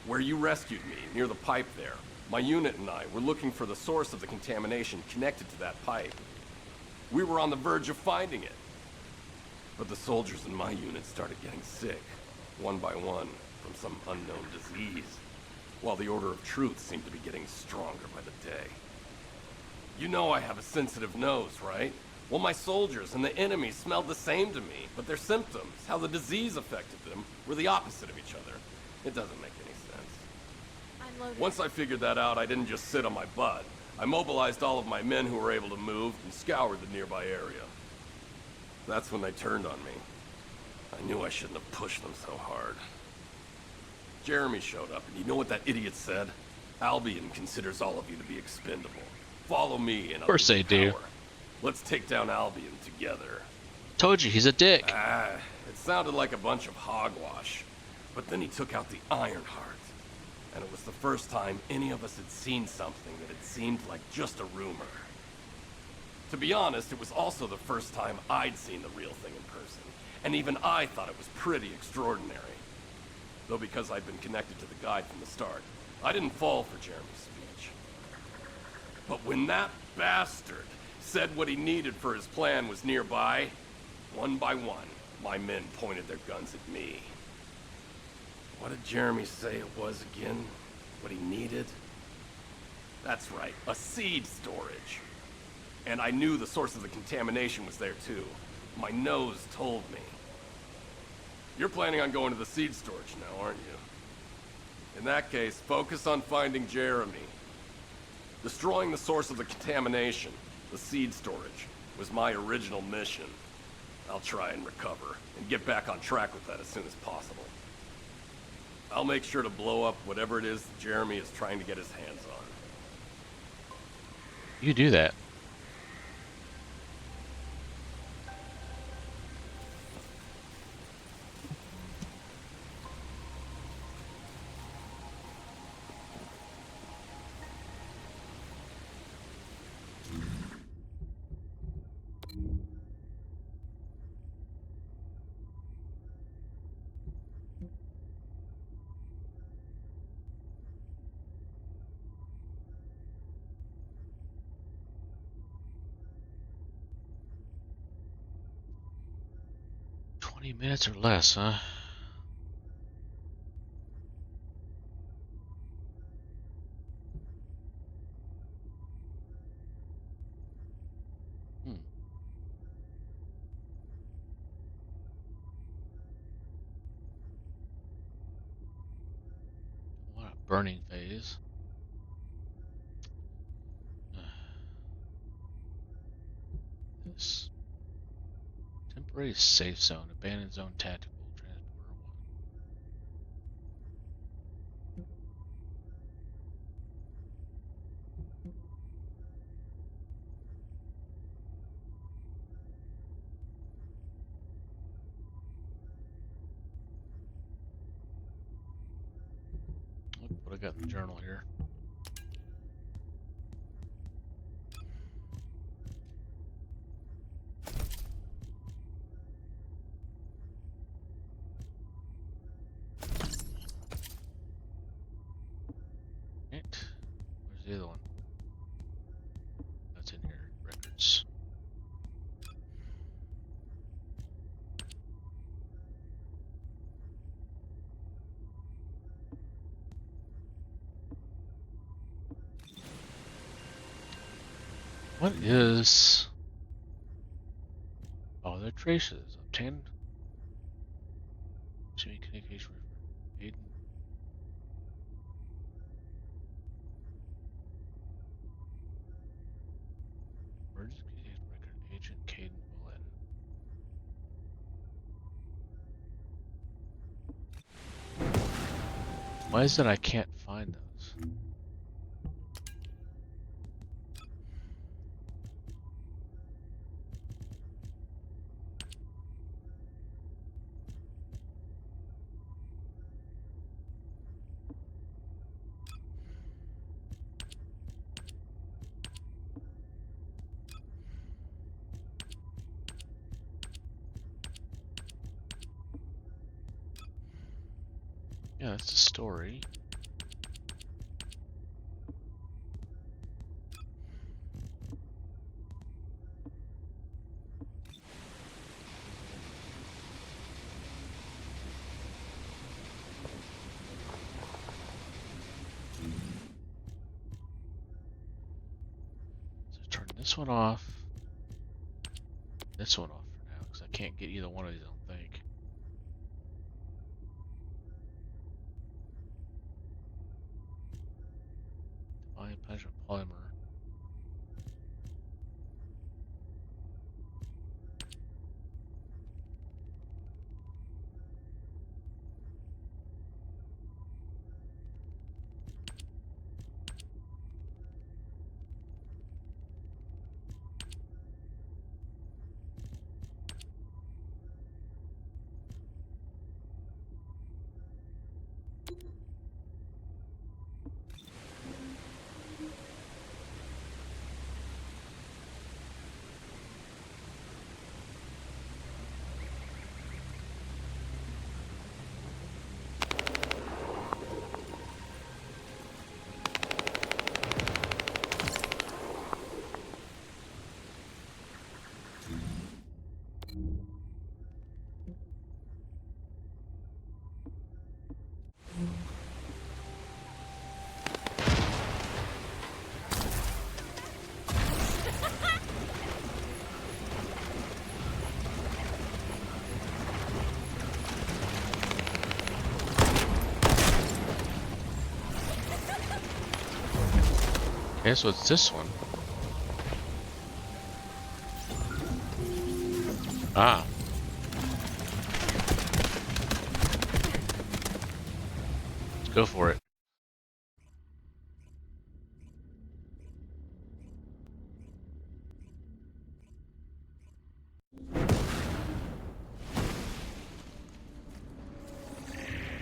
Where you rescued me, near the pipe there, my unit and I were looking for the source of the contamination connected to that pipe. We were on the verge of finding it. But the soldiers in my unit started getting sick, one by one, from some unknown disease, while the Order of Truth seemed to be getting stronger by the day. You know I have a sensitive nose, right? Well, my soldiers and the enemy smelled the same to me, but their symptoms, how the disease affected them, were the opposite of each other. It doesn't make any sense. I'm loaded. Once I figured that out, I didn't just sit on my butt. I mobilized all of my men who were able to move and scoured the nearby area. That's when they turned on me. I knew I shouldn't have pushed them so hard. Jeremy showed up, and you know what that idiot said? Albion considers all of you to be expendable. Follow me and Of course they do. power. Let's take down Albion together. Told you, he's a dick. It sounded like a bunch of hogwash. But then he took out the Ironheart. And it was the first time any of us had seen something that had seemed like just a rumor. To be honest, it was also the first time I'd seen the real thing in person. And even I thought it was pretty extraordinary. Though because I'd been connected to the guide from the start, I didn't fall for Jeremy's speech. But when that bastard said what he needed for his plan was nearby, one by one, my men pointed their guns at me. What did Jeremy say it was again? What he needed? That's right, a seed storage. And I knew the source of the contamination was there too. My nose told me. You're planning on going to the seed storage now, aren't you? In that case, focus on finding Jeremy. Destroying the source of the contamination, the seed storage, was my original mission. I'll try and recover, and get back on track with that as soon as possible. I'll make sure to blow up whatever it is that Jeremy is trying to get his hands on. You do that. Minutes or less, huh? What a burning phase. This temporary safe zone, abandoned zone tactical transporter 1. What I got in the journal here. Right. Where's the other one? That's in here. Records. What is... Oh, they're traces. Obtained... Communication with Aiden. Emergency record agent Caden Willett. Why is it I can't find those? Yeah, that's the story. So turn this one off. This one off for now, because I can't get either one of these, I don't think. Divine Punishment Polymer. Okay, so it's this one. Ah. Let's go for it.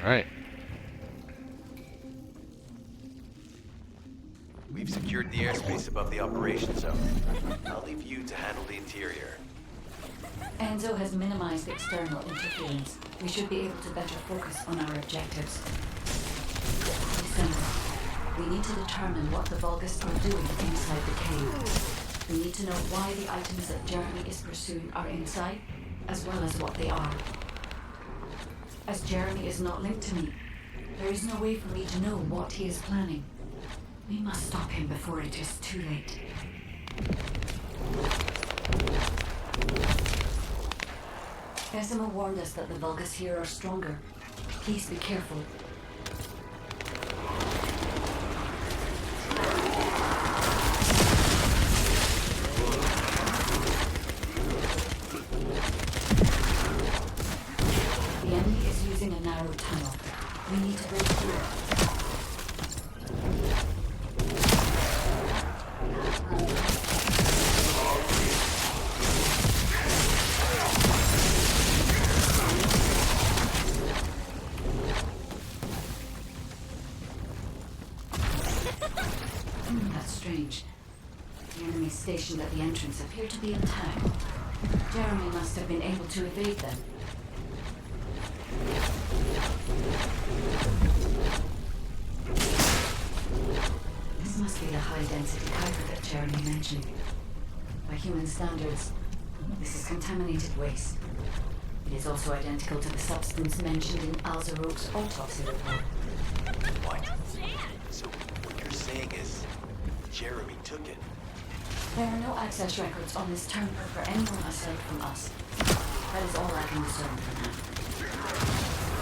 All right. We've secured the airspace above the operation zone. I'll leave you to handle the interior. Enzo has minimized external interference. We should be able to better focus on our objectives. Descendant, we need to determine what the Vulgus are doing inside the cave. We need to know why the items that Jeremy is pursuing are inside, as well as what they are. As Jeremy is not linked to me, there is no way for me to know what he is planning. We must stop him before it is too late. Decima warned us that the Vulgus here are stronger. Please be careful. The enemy is using a narrow tunnel. We need to break through it. That's strange. The enemies stationed at the entrance appear to be intact. Jeremy must have been able to evade them. This must be the high-density Kuiper that Jeremy mentioned. By human standards, this is contaminated waste. It is also identical to the substance mentioned in Alzaroke's autopsy report. What? So what you're saying is Jeremy took it? There are no access records on this terminal for anyone aside from us. That is all I can discern for now.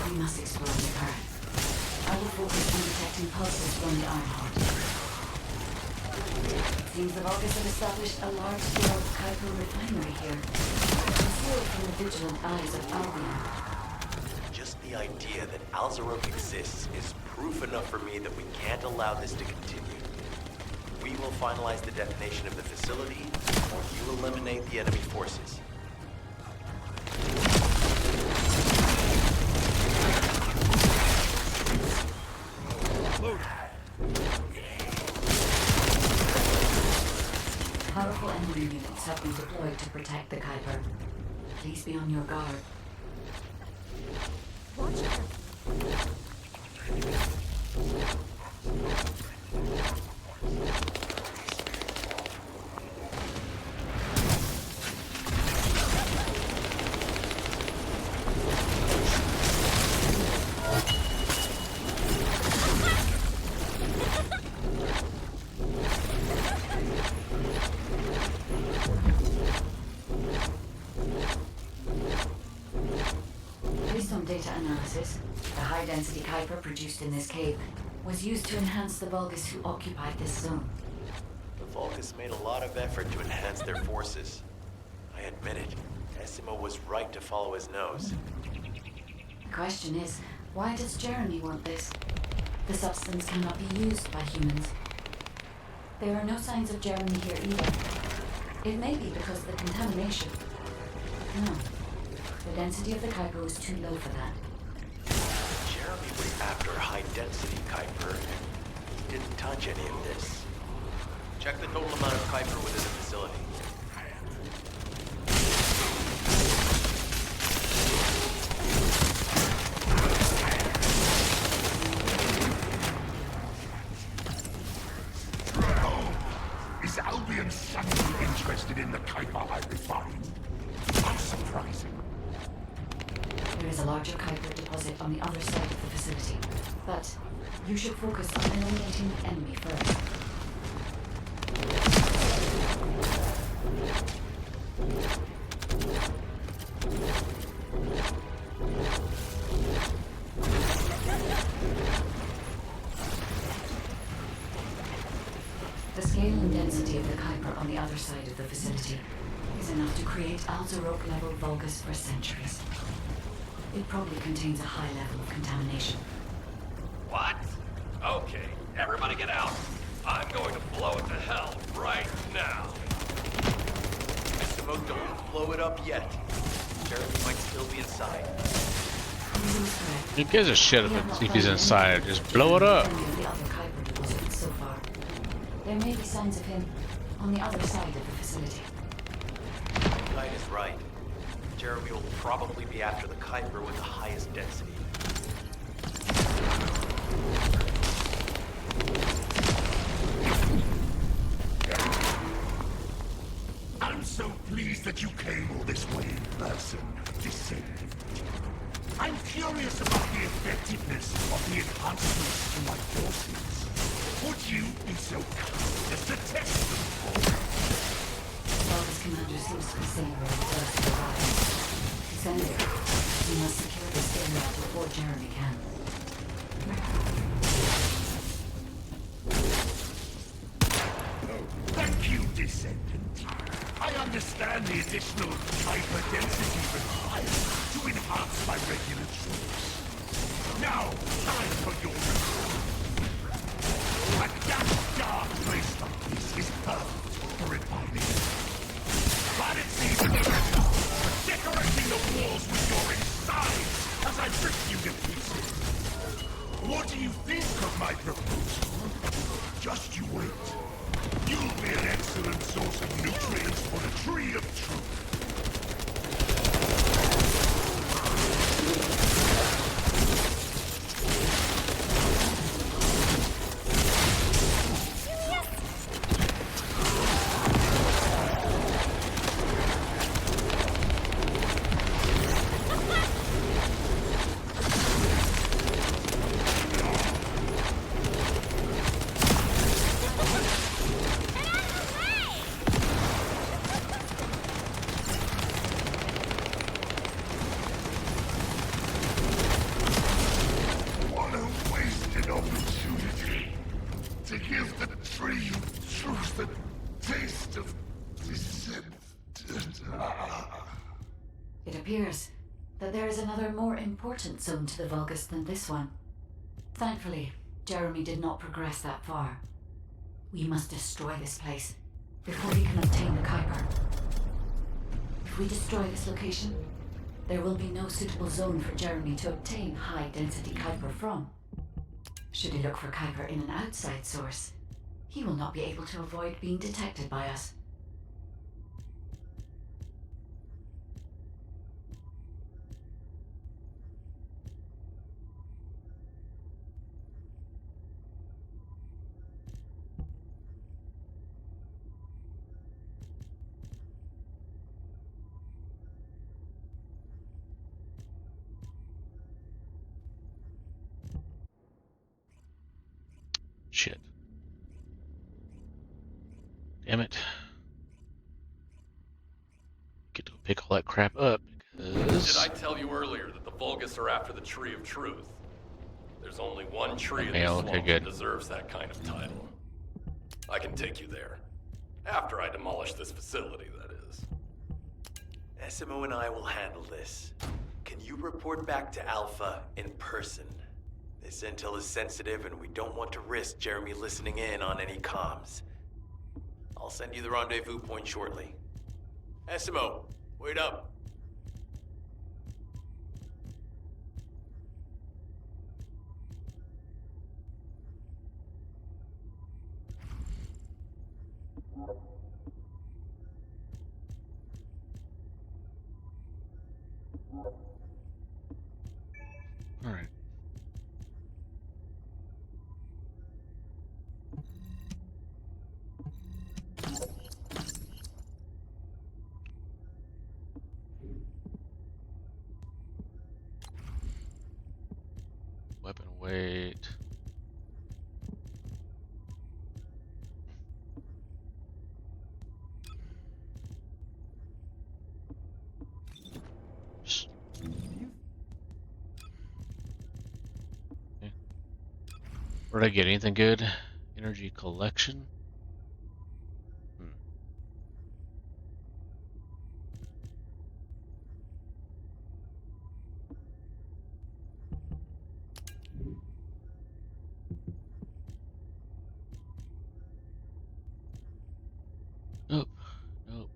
We must explore the path. I will focus on detecting pulses from the Ironheart. It seems the Vulgus have established a large-scale Kuiper refinery here, concealed from the vigilant eyes of Albion. Just the idea that Alzarok exists is proof enough for me that we can't allow this to continue. We will finalize the detonation of the facility, or you eliminate the enemy forces. Powerful enemy units have been deployed to protect the Kuiper. Please be on your guard. Watch her. Based on data analysis, the high-density Kuiper produced in this cave was used to enhance the Vulgus who occupied this zone. The Vulgus made a lot of effort to enhance their forces. I admit it. Essimo was right to follow his nose. The question is, why does Jeremy want this? The substance cannot be used by humans. There are no signs of Jeremy here either. It may be because of the contamination. No. The density of the Kuiper was too low for that. Jeremy was after high-density Kuiper. He didn't touch any of this. Check the total amount of Kuiper within the facility. Is Albion suddenly interested in the Kuiper I refined? How surprising. There is a larger Kuiper deposit on the other side of the facility, but you should focus on eliminating the enemy first. The scale and density of the Kuiper on the other side of the facility is enough to create Alzarok-level Vulgus for centuries. It probably contains a high level of contamination. What? Okay, everybody get out. I'm going to blow it to hell right now. Essimo, don't blow it up yet. Jeremy might still be inside. Who gives a shit if he's inside? Just blow it up. The other Kuiper deposits so far. There may be signs of him on the other side of the facility. Knight is right. Jeremy will probably be after the Kuiper with the highest density. I'm so pleased that you came all this way in person, Descendant. I'm curious about the effectiveness of the enhancements to my forces. Would you be so kind as to test them for me? Vulgus commander seems to be saying where he does survive. Descendant, we must secure this area before Jeremy can. Thank you, Descendant. I understand the additional Kuiper density required to enhance my regular troops. Now, time for your recruit. A damp, dark place like this is perfect for refining. But it's even better for decorating the walls with your insides as I rip you to pieces. What do you think of my proposal? Just you wait. You'll be an excellent source of nutrients for the tree of truth. What a wasted opportunity to give the tree choose the taste of Descendant. It appears that there is another more important zone to the Vulgus than this one. Thankfully, Jeremy did not progress that far. We must destroy this place before he can obtain the Kuiper. If we destroy this location, there will be no suitable zone for Jeremy to obtain high-density Kuiper from. Should he look for Kuiper in an outside source, he will not be able to avoid being detected by us. Shit. Damn it. Get to pick all that crap up because... Did I tell you earlier that the Vulgus are after the Tree of Truth? There's only one tree in the Mail, okay, swamp good. that deserves that kind of title. I can take you there. After I demolish this facility, that is. SMO and I will handle this. Can you report back to Alpha in person? This intel is sensitive and we don't want to risk Jeremy listening in on any comms. I'll send you the rendezvous point shortly. SMO, wait up. All right. Weapon weight. Okay. Where did I get anything good? Energy collection. Nope. Nope.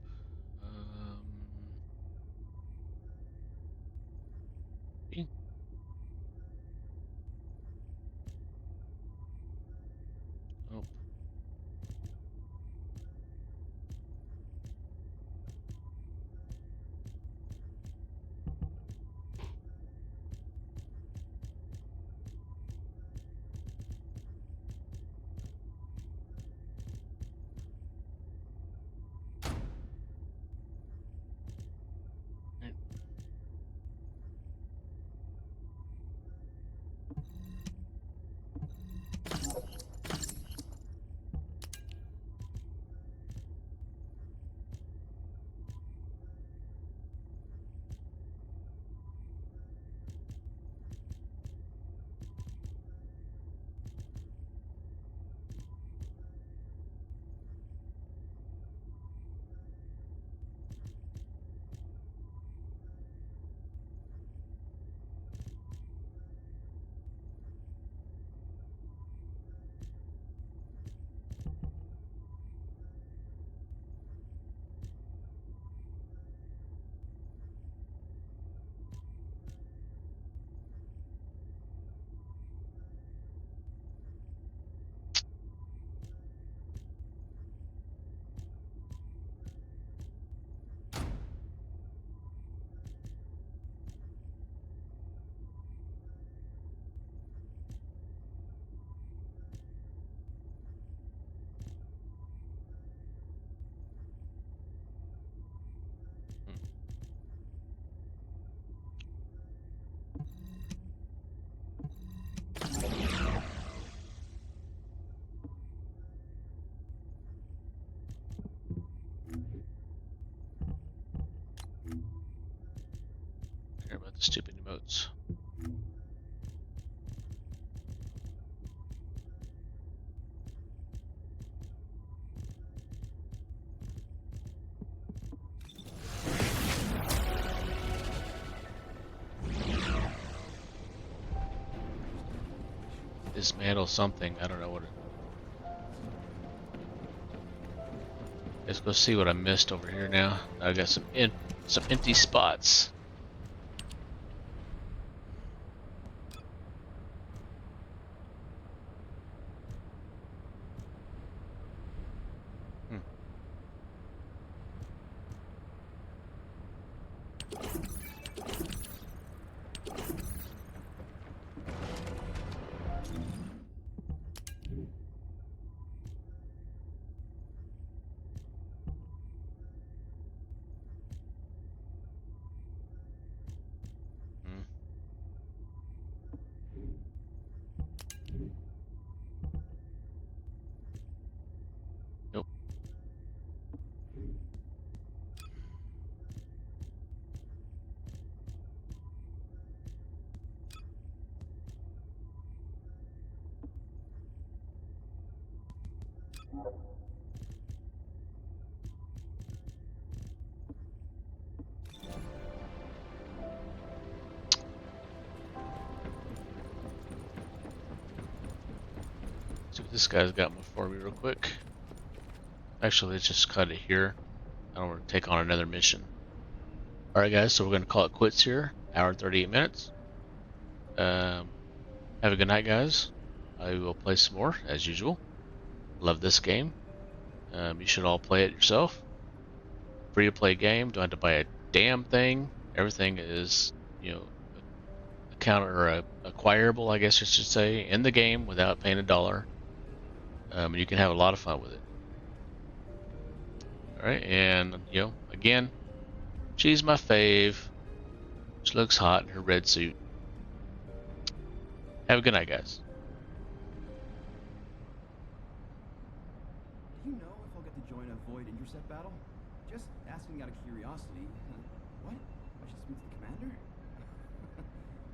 Eh, Nope. Eh, Care about the stupid emotes. dismantle something. I don't know what it... Let's go see what I missed over here now. I got some empty spots. Nope. See what this guy's got for me real quick. Actually, let's just cut it here. I don't want to take on another mission. Alright guys, so we're going to call it quits here. Hour and 38 minutes. Have a good night, guys. I will play some more, as usual. Love this game. You should all play it yourself. Free to play game. Don't have to buy a damn thing. Everything is, you know, acquirable, I guess I should say, in the game without paying $1. And you can have a lot of fun with it. Alright, and, you know, again, she's my fave. She looks hot in her red suit. Have a good night, guys. Do you know if I'll get to join a Void Intercept battle? Just asking out of curiosity. What?